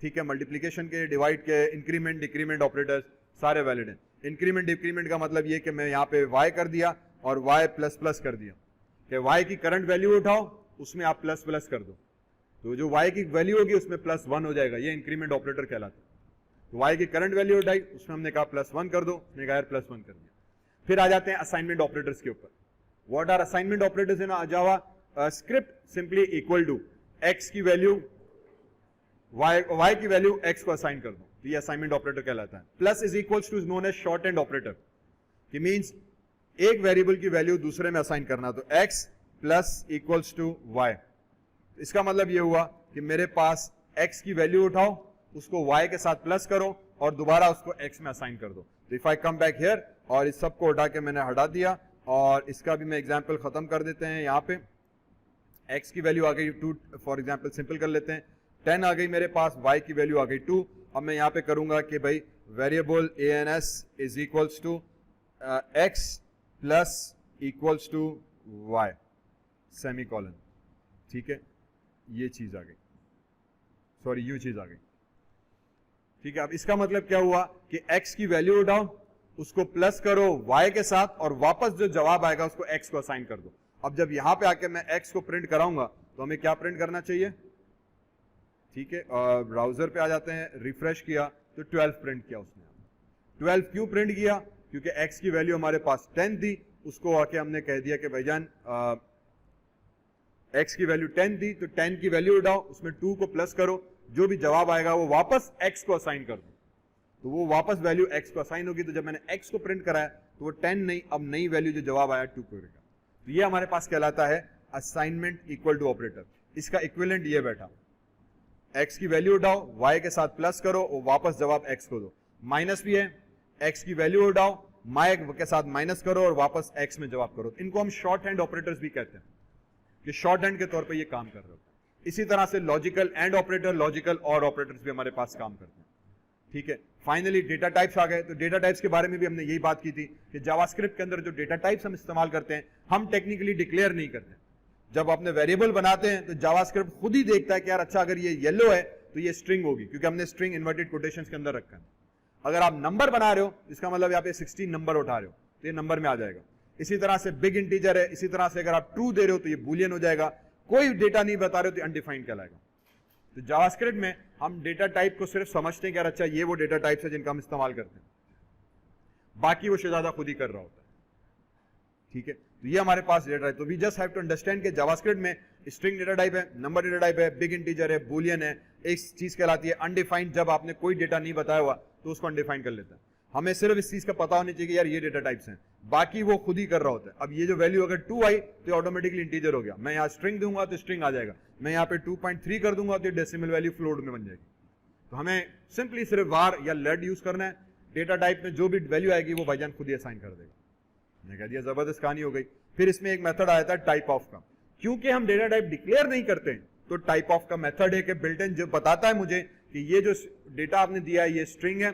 ठीक है। मल्टीप्लीकेशन के, डिवाइड के, इंक्रीमेंट डिक्रीमेंट ऑपरेटर्स सारे वैलिड हैं। इंक्रीमेंट डिक्रीमेंट का मतलब ये कि मैं यहाँ पे y कर दिया और y प्लस प्लस कर दिया, कि y की करंट वैल्यू उठाओ उसमें आप प्लस प्लस कर दो, तो जो y की वैल्यू होगी उसमें प्लस 1 हो जाएगा, ये इंक्रीमेंट ऑपरेटर कहलाता है। तो y की करंट वैल्यू उठाई, उसमें हमने कहा प्लस 1 कर दो, उसने कहा प्लस 1 कर दिया। फिर आ जाते हैं असाइनमेंट ऑपरेटर्स के ऊपर। What are assignment operators in JavaScript? Simply equal to x की वैल्यू y की वैल्यू x को असाइन कर दो, तो ये असाइनमेंट ऑपरेटर कहलाता है। Plus is equals to is known as shorthand operator, कि मींस एक वेरिएबल की वैल्यू दूसरे में असाइन करना, तो x plus equals to y। इसका मतलब ये हुआ कि मेरे पास x की वैल्यू उठाओ, उसको y के साथ प्लस करो और दोबारा उसको x में असाइन कर दो। तो if I come back here और इस सब को उठा के मैंने हटा दिया, और इसका भी मैं एग्जांपल खत्म कर देते हैं। यहाँ पे x की वैल्यू आ गई 2, फॉर एग्जांपल सिंपल कर लेते हैं, 10 आ गई मेरे पास, y की वैल्यू आ गई 2। अब मैं यहाँ पे करूंगा कि भाई variable ans is equals to x plus equals to y semicolon, ठीक है। ये चीज आ गई, सॉरी ये चीज आ गई, ठीक है। अब इसका मतलब क्या हुआ कि x की वैल्यू उठाओ, उसको प्लस करो y के साथ और वापस जो जवाब आएगा उसको x को असाइन कर दो। अब जब यहां पे आके मैं x को प्रिंट कराऊंगा तो हमें क्या प्रिंट करना चाहिए, ठीक है। ब्राउजर पे आ जाते हैं, रिफ्रेश किया तो 12 प्रिंट किया उसने। 12 क्यों प्रिंट किया? क्योंकि x की वैल्यू हमारे पास 10 थी, उसको आके हमने कह दिया कि भाईजान x की वैल्यू 10 थी, तो 10 की वैल्यू उठाओ, उसमें 2 को प्लस करो, जो भी जवाब आएगा वो वापस x को असाइन कर दो, तो वो वापस वैल्यू x को असाइन होगी। तो जब मैंने x को प्रिंट कराया तो वो 10 नहीं, अब नई वैल्यू जो जवाब आया 2 करेगा। तो ये हमारे पास कहलाता है असाइनमेंट इक्वल टू ऑपरेटर। इसका इक्विवेलेंट ये बैठा, x की वैल्यू उठाओ, y के साथ प्लस करो और वापस जवाब x को दो। माइनस भी है, x की वैल्यू उठाओ, y के साथ माइनस करो और वापस x में जवाब करो। इनको हम शॉर्ट हैंड ऑपरेटर्स भी कहते हैं, कि शॉर्ट हैंड के तौर पे ये काम कर रहे होते हैं। इसी तरह से लॉजिकल एंड ऑपरेटर, लॉजिकल और ऑपरेटर्स भी हमारे पास काम करते हैं, ठीक है। फाइनली डेटा टाइप्स आ गए। तो डेटा टाइप्स के बारे में भी हमने यही बात की थी कि जावास्क्रिप्ट के अंदर जो डेटा टाइप्स हम इस्तेमाल करते हैं, हम टेक्निकली डिक्लेयर नहीं करते। जब अपने वेरिएबल बनाते हैं तो जावास्क्रिप्ट खुद ही देखता है कि यार अच्छा अगर ये येलो है तो ये स्ट्रिंग होगी, क्योंकि हमने स्ट्रिंग इन्वर्टेड कोटेशंस के अंदर रखा है। अगर आप नंबर बना रहे हो, इसका मतलब यहाँ पे 16 नंबर उठा रहे हो तो ये नंबर में आ जाएगा। इसी तरह से बिग इंटीजर है, इसी तरह से अगर आप ट्रू दे रहे हो तो ये बूलियन हो जाएगा। कोई डेटा नहीं बता रहे हो तो अनडिफाइंड कहलाएगा। तो जावास्क्रिप्ट में हम डेटा टाइप को सिर्फ समझते हैं कि यार अच्छा ये वो डेटा टाइप्स है जिनका हम इस्तेमाल करते हैं, बाकी वो शहजादा खुद ही कर रहा होता है, ठीक है। तो ये हमारे पास डेटा टाइप। तो we just have to understand कि जावास्क्रिप्ट में स्ट्रिंग डेटा टाइप है, नंबर डेटा टाइप है, बिग इंटीजर है, बूलियन है। एक चीज कहलाती है अनडिफाइंड, जब आपने कोई डेटा नहीं बताया हुआ तो उसको अनडिफाइंड कर लेता है। हमें सिर्फ इस चीज का पता होना चाहिए कि यार ये डेटा टाइप्स हैं, बाकी वो खुद ही कर रहा होता है। अब ये जो वैल्यू अगर 2 आई तो ऑटोमेटिकली इंटीजर हो गया। मैं यहाँ स्ट्रिंग दूंगा तो स्ट्रिंग आ जाएगा, मैं यहाँ पे 2.3 कर दूंगा तो डेसिमल वैल्यू फ्लोट में बन जाएगी। तो हमें सिंपली सिर्फ var या लेड यूज करना है। डेटा टाइप में जो भी वैल्यू आएगी वो भाईजान खुद ही असाइन कर देगा। मैंने कह दिया जबरदस्त कहानी हो गई। फिर इसमें एक मेथड आया था टाइप ऑफ का। क्योंकि हम डेटा टाइप डिक्लेयर नहीं करते तो टाइप ऑफ का मेथड है कि बिल्ट इन जो बताता है मुझे कि ये जो डेटा आपने दिया है ये स्ट्रिंग है,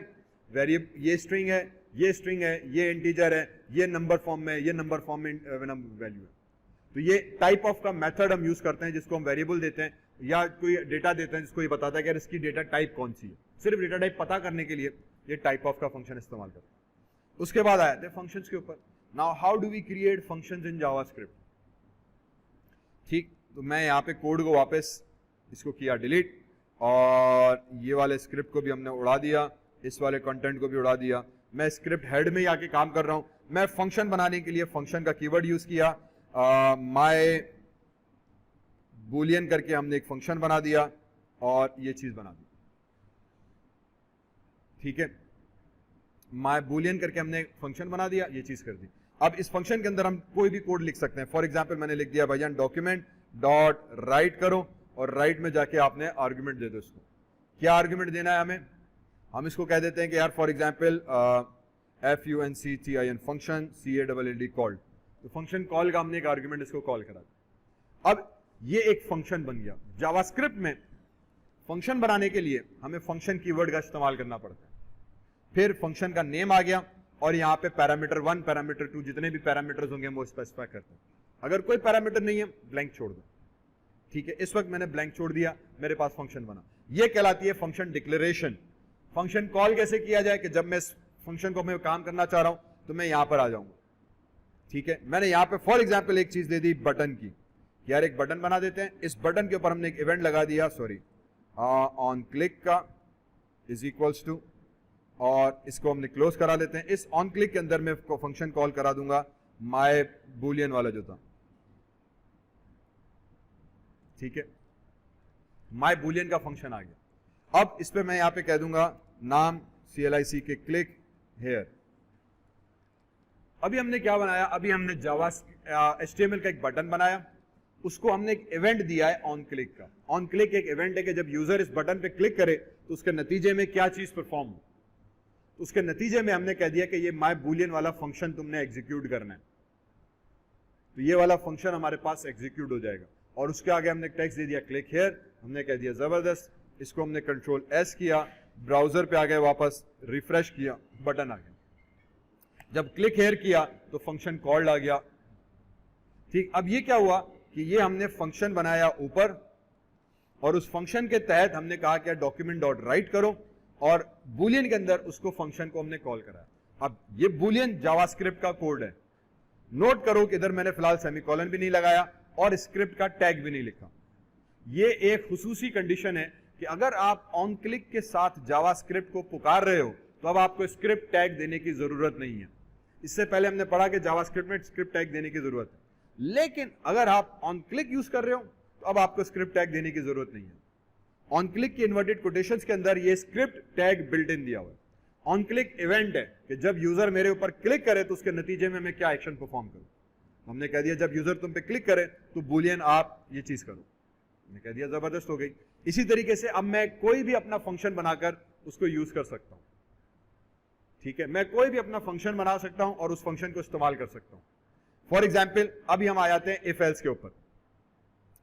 वेरिएबल ये स्ट्रिंग है, ये स्ट्रिंग है, ये इंटीजर है, ये नंबर फॉर्म में, ये नंबर फॉर्म में वैल्यू है। तो ये टाइप ऑफ का मेथड हम यूज करते हैं, जिसको हम वेरिएबल देते हैं या कोई डेटा देते हैं जिसको ये बताता है कि यार इसकी डेटा टाइप कौन सी है। सिर्फ डेटा टाइप पता करने के लिए ये टाइप ऑफ का फंक्शन इस्तेमाल करते हैं। उसके बाद आए थे फंक्शंस के ऊपर। Now how do we create functions in JavaScript, ठीक। तो मैं यहाँ पे कोड को वापस इसको किया डिलीट, और ये वाले स्क्रिप्ट को भी हमने उड़ा दिया, इस वाले कंटेंट को भी उड़ा दिया। मैं स्क्रिप्ट हेड में ही आके काम कर रहा हूं। मैं फंक्शन बनाने के लिए फंक्शन का कीवर्ड यूज किया, माय बूलियन करके हमने एक फंक्शन बना दिया और ये चीज बना दी, ठीक है। माय बूलियन करके हमने एक फंक्शन बना दिया, ये चीज कर दी। अब इस फंक्शन के अंदर हम कोई भी कोड लिख सकते हैं। फॉर एग्जाम्पल मैंने लिख दिया भाईजान डॉक्यूमेंट डॉट राइट करो, और राइट में जाके आपने आर्ग्यूमेंट दे दो। इसको क्या आर्ग्यूमेंट देना है हमें, हम इसको कह देते हैं कि यार for example FUNCTIN function CALLD called. तो फंक्शन कॉल का हमने एक आर्ग्यूमेंट इसको कॉल करा। अब ये एक फंक्शन बन गया। जावास्क्रिप्ट में फंक्शन बनाने के लिए हमें फंक्शन कीवर्ड का इस्तेमाल करना पड़ता है। फिर फंक्शन का नेम आ गया और यहाँ पे पैरामीटर 1 पैरामीटर 2 जितने भी पैरामीटर्स होंगे वो स्पेसिफाई करते हैं। अगर कोई पैरामीटर नहीं है ब्लैंक छोड़ दो, ठीक है। इस वक्त मैंने ब्लैंक छोड़ दिया, मेरे पास फंक्शन बना। ये कहलाती है फंक्शन डिक्लेरेशन। फंक्शन कॉल कैसे किया जाए कि जब मैं इस फंक्शन को मैं काम करना चाह रहा हूं तो मैं यहां पर आ जाऊंगा, ठीक है। मैंने यहां पे फॉर एग्जांपल एक चीज दे दी बटन की, यार एक बटन बना देते हैं। इस बटन के ऊपर हमने एक इवेंट लगा दिया, सॉरी ऑन क्लिक का इज इक्वल्स टू, और इसको हमने क्लोज करा लेते हैं। इस ऑन क्लिक के अंदर मैं फंक्शन कॉल करा दूंगा माय बूलियन वाला जो था, ठीक है। माय बूलियन का फंक्शन आ गया। अब इस पे मैं यहां पे कह दूंगा नाम CLIC के क्लिक हेयर। अभी हमने क्या बनाया, अभी हमने जावा HTML का एक बटन बनाया, उसको हमने एक इवेंट दिया है ऑन क्लिक का। ऑन क्लिक एक इवेंट है कि जब यूजर इस बटन पे क्लिक करे तो उसके नतीजे में क्या चीज परफॉर्म हो। तो उसके नतीजे में हमने कह दिया कि ये माय बूलियन वाला फंक्शन तुमने एग्जीक्यूट करना है, तो ये वाला फंक्शन हमारे पास एग्जीक्यूट हो जाएगा। और उसके आगे हमने टेक्स्ट दे दिया क्लिक हेयर, हमने कह दिया जबरदस्त। इसको हमने कंट्रोल S किया, ब्राउजर पे आ गए वापस, रिफ्रेश किया, बटन आ गया। जब क्लिक हेयर किया तो फंक्शन कॉल्ड आ गया, ठीक। अब ये क्या हुआ कि ये हमने फंक्शन बनाया ऊपर, और उस फंक्शन के तहत हमने कहा कि डॉक्यूमेंट डॉट राइट करो, और बूलियन के अंदर उसको फंक्शन को हमने कॉल कराया। अब ये बूलियन जावास्क्रिप्ट का कोड है। नोट करो कि इधर मैंने फिलहाल सेमीकोलन भी नहीं लगाया और स्क्रिप्ट का टैग भी नहीं लिखा। ये एक खुसूसी कंडीशन है कि अगर आप ऑन क्लिक के साथ जावास्क्रिप्ट को पुकार रहे हो तो अब आपको स्क्रिप्ट टैग देने की जरूरत नहीं है। इससे पहले हमने पढ़ा कि जावास्क्रिप्ट में स्क्रिप्ट टैग देने की जरूरत है, लेकिन अगर आप ऑन क्लिक यूज कर रहे हो तो अब आपको स्क्रिप्ट टैग देने की जरूरत नहीं है। ऑन क्लिक के इन्वर्टेड कोटेशंस के अंदर ये स्क्रिप्ट टैग बिल्ट इन दिया हुआ है। ऑन क्लिक इवेंट है कि जब यूजर मेरे ऊपर क्लिक करे तो उसके नतीजे में मैं क्या एक्शन परफॉर्म करूं। हमने कह दिया जब यूजर तुम पे क्लिक करे तो बूलियन आप ये चीज करो, हमने कह दिया जबरदस्त हो गई। इसी तरीके से अब मैं कोई भी अपना फंक्शन बनाकर उसको यूज कर सकता हूं, ठीक है। मैं कोई भी अपना फंक्शन बना सकता हूं और उस फंक्शन को इस्तेमाल कर सकता हूं। फॉर एग्जाम्पल अभी हम आ जाते हैं इफ एल्स के ऊपर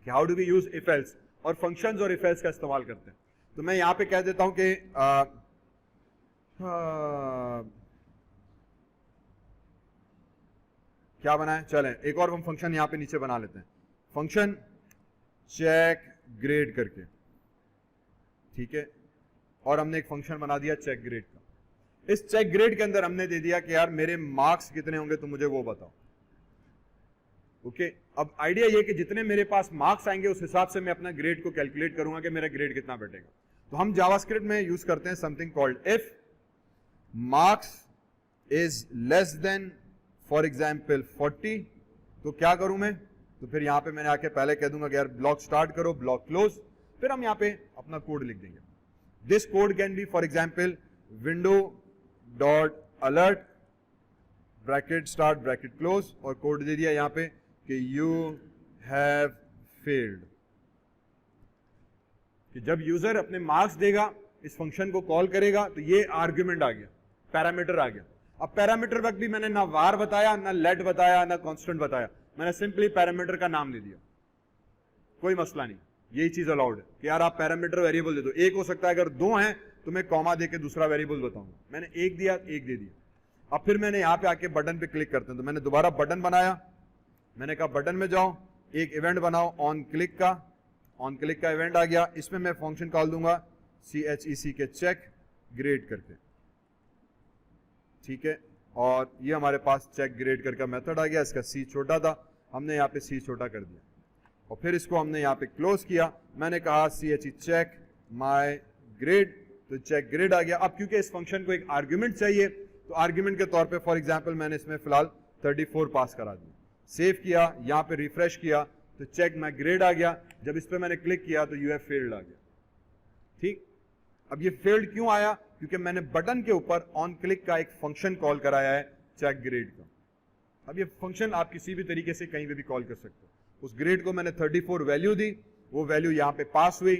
कि how do we use if else, और फंक्शंस और इफ एल्स का इस्तेमाल करते हैं। तो मैं यहां पे कह देता हूं कि क्या बनाए, चलें एक और हम फंक्शन यहां पे नीचे बना लेते हैं, फंक्शन चेक ग्रेड करके, ठीक है। और हमने एक फंक्शन बना दिया चेक ग्रेड का। इस चेक ग्रेड के अंदर हमने दे दिया कि यार मेरे मार्क्स कितने होंगे तो मुझे वो बताओ, ओके। अब आइडिया ये कि जितने मेरे पास मार्क्स आएंगे उस हिसाब से मैं अपना ग्रेड को कैलकुलेट करूंगा कि मेरा ग्रेड कितना बैठेगा। तो हम जावास्क्रिप्ट में यूज करते हैं something called if marks is less than for example 40, तो क्या करूं मैं, तो फिर यहां पे मैंने आके पहले कह दूंगा कि यार ब्लॉक स्टार्ट करो, ब्लॉक क्लोज, फिर हम यहां पे अपना कोड लिख देंगे। This code can be for example window dot alert bracket start bracket close, और कोड दे दिया यहां पे कि यू हैव फेल्ड, कि जब यूजर अपने मार्क्स देगा इस फंक्शन को कॉल करेगा तो ये आर्ग्यूमेंट आ गया, पैरामीटर आ गया। अब पैरामीटर वक्त भी मैंने ना वार बताया, ना लेट बताया, ना कांस्टेंट बताया, मैंने सिंपली पैरामीटर का नाम दे दिया, कोई मसला नहीं। यही चीज अलाउड है कि यार आप पैरामीटर वेरिएबल दे दो, एक हो सकता है, अगर दो हैं तो मैं कॉमा देके दूसरा वेरिएबल बताऊंगा। मैंने एक दिया, एक दे दिया। अब फिर मैंने यहां पे आके बटन पे क्लिक करते हैं, तो मैंने दोबारा बटन बनाया, मैंने कहा बटन में जाओ, एक इवेंट बनाओ ऑन क्लिक का, ऑन क्लिक का इवेंट आ गया। इसमें मैं फंक्शन कॉल दूंगा CHEC के चेक ग्रेड करके, ठीक है। और ये हमारे पास चेक ग्रेड करके मेथड आ गया, इसका C छोटा था, हमने यहाँ पे C छोटा कर दिया, और फिर इसको हमने यहाँ पे क्लोज किया। मैंने कहा CHE चेक माय ग्रेड, तो चेक ग्रेड आ गया। अब क्योंकि इस फंक्शन को एक आर्ग्यूमेंट चाहिए, तो आर्ग्यूमेंट के तौर पे फॉर एग्जांपल मैंने इसमें फिलहाल 34 पास करा दिया, सेव किया, यहाँ पे रिफ्रेश किया तो चेक माय ग्रेड आ गया। जब इस पे मैंने क्लिक किया तो यू हैव फेल्ड आ गया, ठीक। अब ये फेल्ड क्यों आया, क्योंकि मैंने बटन के ऊपर ऑन क्लिक का एक फंक्शन कॉल कराया है चेक ग्रेड का। अब ये फंक्शन आप किसी भी तरीके से कहीं पे भी कॉल कर सकते हो। उस ग्रेड को मैंने 34 वैल्यू दी, वो वैल्यू यहाँ पे पास हुई,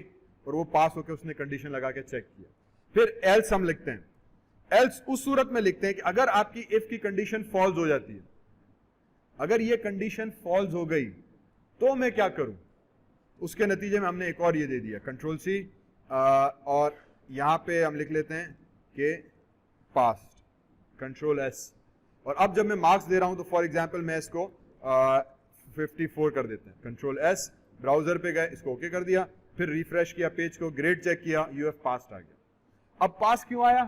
और वो पास होकर उसने कंडीशन लगा के चेक किया। फिर एल्स हम लिखते हैं, एल्स उस सूरत में लिखते हैं कि अगर आपकी इफ की कंडीशन फॉल्स हो जाती है, अगर ये कंडीशन फॉल्स हो गई तो मैं क्या करूं। उसके नतीजे में हमने एक और ये दे दिया कंट्रोल C और यहाँ पे हम लिख लेते हैं कि पास्ट, कंट्रोल एस। और अब जब मैं मार्क्स दे रहा हूं तो फॉर एग्जांपल मैं इसको 54 कर देते हैं, कंट्रोल एस, ब्राउजर पे गए, इसको ओके कर दिया, फिर रिफ्रेश किया पेज को, ग्रेड चेक किया, यूएफ पास्ट आ गया। अब पास क्यों आया,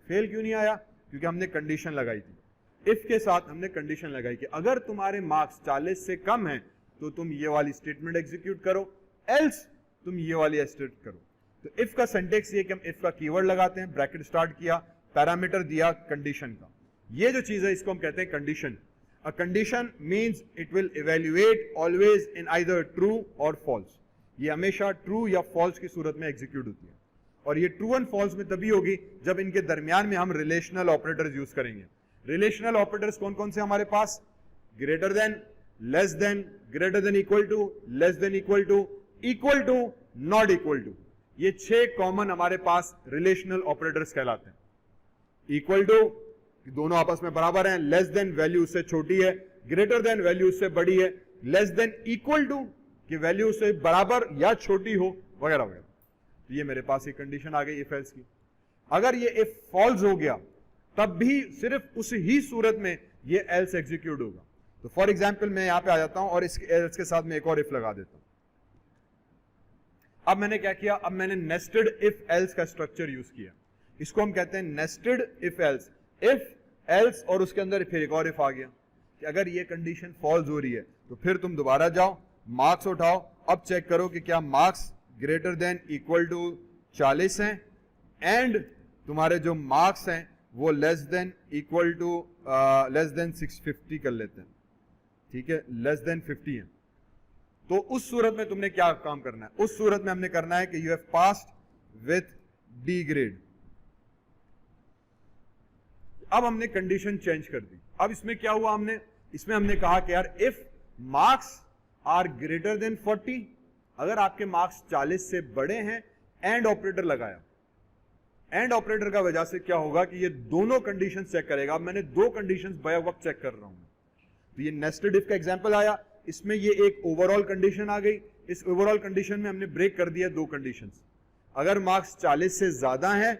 फेल क्यों नहीं आया? क्योंकि हमने कंडीशन लगाई थी, इफ के साथ हमने कंडीशन लगाई कि अगर तुम्हारे मार्क्स 40 से कम हैं तो तुम ये वाली स्टेटमेंट एग्जीक्यूट करो, एल्स तुम ये वाली एग्जीक्यूट करो। तो इफ का सिंटेक्स ये कि हम इफ का कीवर्ड लगाते हैं, ब्रैकेट स्टार्ट किया, पैरामीटर दिया कंडीशन का, ये जो चीज है इसको हम कहते हैं condition. A condition means it will evaluate always in either true और फॉल्स, ये हमेशा ट्रू या फॉल्स की सूरत में एग्जीक्यूट होती है। और ये ट्रू एंड फॉल्स में तभी होगी जब इनके दरमियान में हम रिलेशनल ऑपरेटर्स यूज करेंगे। रिलेशनल ऑपरेटर्स कौन कौन से हमारे पास? Greater than, less than, greater than equal to, less than equal to, not equal to, ये 6 कॉमन हमारे पास रिलेशनल ऑपरेटर्स कहलाते हैं। इक्वल टू, दोनों आपस में बराबर हैं, लेस देन वैल्यू उससे छोटी है, ग्रेटर देन वैल्यू उससे बड़ी है, लेस देन इक्वल टू कि वैल्यू उससे बराबर या छोटी हो, वगैरह वगैरह। तो ये मेरे पास एक कंडीशन आ गई इफ एल्स की। अगर ये इफ फॉल्स हो गया तब भी सिर्फ उस ही सूरत में ये एल्स एग्जीक्यूट होगा। तो फॉर एग्जांपल मैं यहां पे आ जाता हूं और इस एल्स के साथ में एक और इफ लगा देता हूं। अब मैंने क्या किया, अब मैंने नेस्टेड इफ एल्स का स्ट्रक्चर यूज किया, इसको हम कहते हैं nested if else. If else और उसके अंदर फिर एक और इफ आ गया कि अगर ये कंडीशन फॉल्स हो रही है तो फिर तुम दोबारा जाओ, मार्क्स उठाओ, अब चेक करो कि क्या marks greater than equal to 40 हैं एंड तुम्हारे जो मार्क्स हैं वो less than equal to less than 650 कर लेते हैं, ठीक है, लेस देन 50 है। तो उस सूरत में तुमने क्या काम करना है? उस सूरत में हमने करना है कि you have passed with D grade. अब हमने कंडीशन चेंज कर दी। अब इसमें क्या हुआ, इसमें हमने कहा कि यार if marks are greater than 40, अगर आपके मार्क्स 40 से बड़े हैं, एंड ऑपरेटर लगाया। एंड ऑपरेटर का वजह से क्या होगा कि ये दोनों कंडीशन चेक करेगा। अब मैंने 2 कंडीशंस बाय वक्त चेक कर रहा हूं। तो ये नेस्टेड इफ का एग्जांपल आया, इसमें ये एक ओवरऑल कंडीशन आ गई। इस ओवरऑल कंडीशन में हमने ब्रेक कर दिया 2 कंडीशंस। अगर मार्क्स 40 से ज्यादा है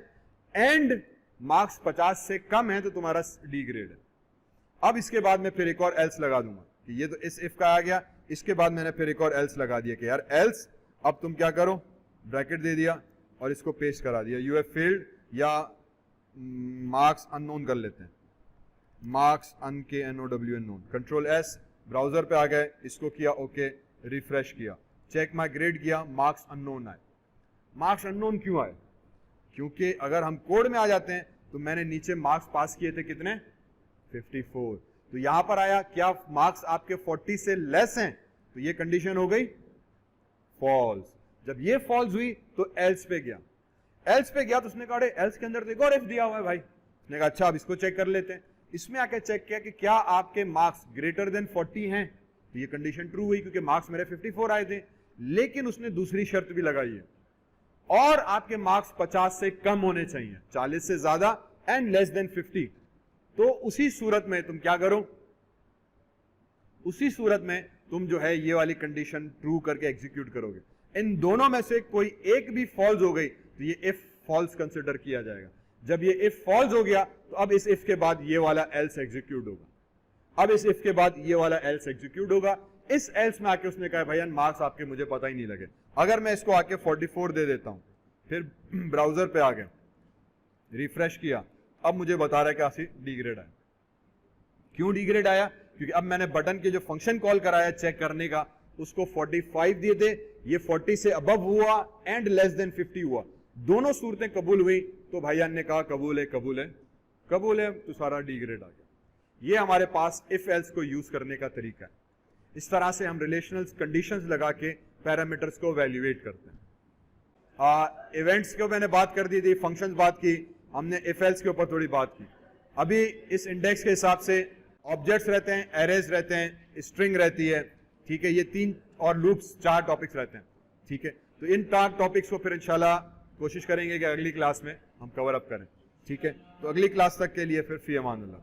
एंड मार्क्स 50 से कम है तो तुम्हारा डी ग्रेड है। अब इसके बाद मैं फिर एक और एल्स लगा दूंगा कि ये तो इस इफ का आ गया, इसके बाद मैंने फिर एक और एल्स लगा दिया कि यार एल्स अब तुम क्या करो, ब्रैकेट दे दिया और इसको पेस्ट करा दिया, यू हैव फेल्ड या मार्क्स अननोन कर लेते हैं, मार्क्स अन के NOW known, control S, browser पे आ गए, इसको किया ओके, रिफ्रेश किया, चेक माई ग्रेड किया, मार्क्स अननोन आए। मार्क्स अननोन क्यों आए? क्योंकि अगर हम कोड में आ जाते हैं तो मैंने नीचे मार्क्स पास किए थे कितने, 54, तो यहां पर आया क्या मार्क्स आपके 40 से लेस हैं, तो ये कंडीशन हो गई फॉल्स। जब ये फॉल्स हुई तो एल्स पे गया, एल्स पे गया तो उसने कहा एल्स के अंदर देखो और इफ दिया हुआ है भाई, उसने कहा अच्छा अब इसको चेक कर लेते हैं। इसमें आके चेक किया कि क्या आपके मार्क्स ग्रेटर देन 40 हैं, तो ये कंडीशन ट्रू हुई क्योंकि मार्क्स मेरे 54 आए थे। लेकिन उसने दूसरी शर्त भी लगाई है, और आपके मार्क्स 50 से कम होने चाहिए, 40 से ज्यादा एंड लेस देन 50। तो उसी सूरत में तुम क्या करो, उसी सूरत में तुम जो है ये वाली कंडीशन ट्रू करके एग्जीक्यूट करोगे। इन दोनों में से कोई एक भी फॉल्स हो गई तो ये इफ फॉल्स कंसिडर किया जाएगा। जब ये इफ फॉल्स हो गया तो अब इस इफ के बाद ये वाला एल्स एग्जीक्यूट होगा। अब इस इफ के बाद ये वाला एल्स एग्जीक्यूट होगा। इस एल्स में आके उसने कहा भैया मार्क्स आपके मुझे पता ही नहीं लगे। अगर मैं इसको आके 44 दे देता हूं, फिर ब्राउजर पे आ गया, रिफ्रेश किया, अब मुझे बता रहा है कि आसिफ डी ग्रेड आया। क्यों डी ग्रेड आया? क्योंकि अब मैंने बटन के जो फंक्शन कॉल कराया चेक करने का, उसको 45 दिए थे, ये 40 से अबव हुआ एंड लेस देन 50 हुआ। दोनों सूरतें कबूल हुई तो भाईजान ने कहा कबूल है, कबूल है, कबूल है, तो सारा डी ग्रेड आ गया। ये हमारे पास इफ एल्स को यूज करने का तरीका है। इस तरह से हम रिलेशनल कंडीशंस लगा के पैरामीटर्स को वैल्यूएट करते हैं। इवेंट्स को मैंने बात कर दी थी, फंक्शंस बात की, हमने इफ एल्स के ऊपर थोड़ी बात की। अभी इस इंडेक्स के हिसाब से ऑब्जेक्ट्स रहते हैं, एरेज रहते हैं, स्ट्रिंग रहती है, ठीक है, ये 3 और लूप्स 4 टॉपिक्स रहते हैं, ठीक है। तो इन 4 टॉपिक्स को फिर इंशाल्लाह कोशिश करेंगे कि अगली क्लास में हम कवर अप करें, ठीक है। तो अगली क्लास तक के लिए फिर फी अमान अल्लाह।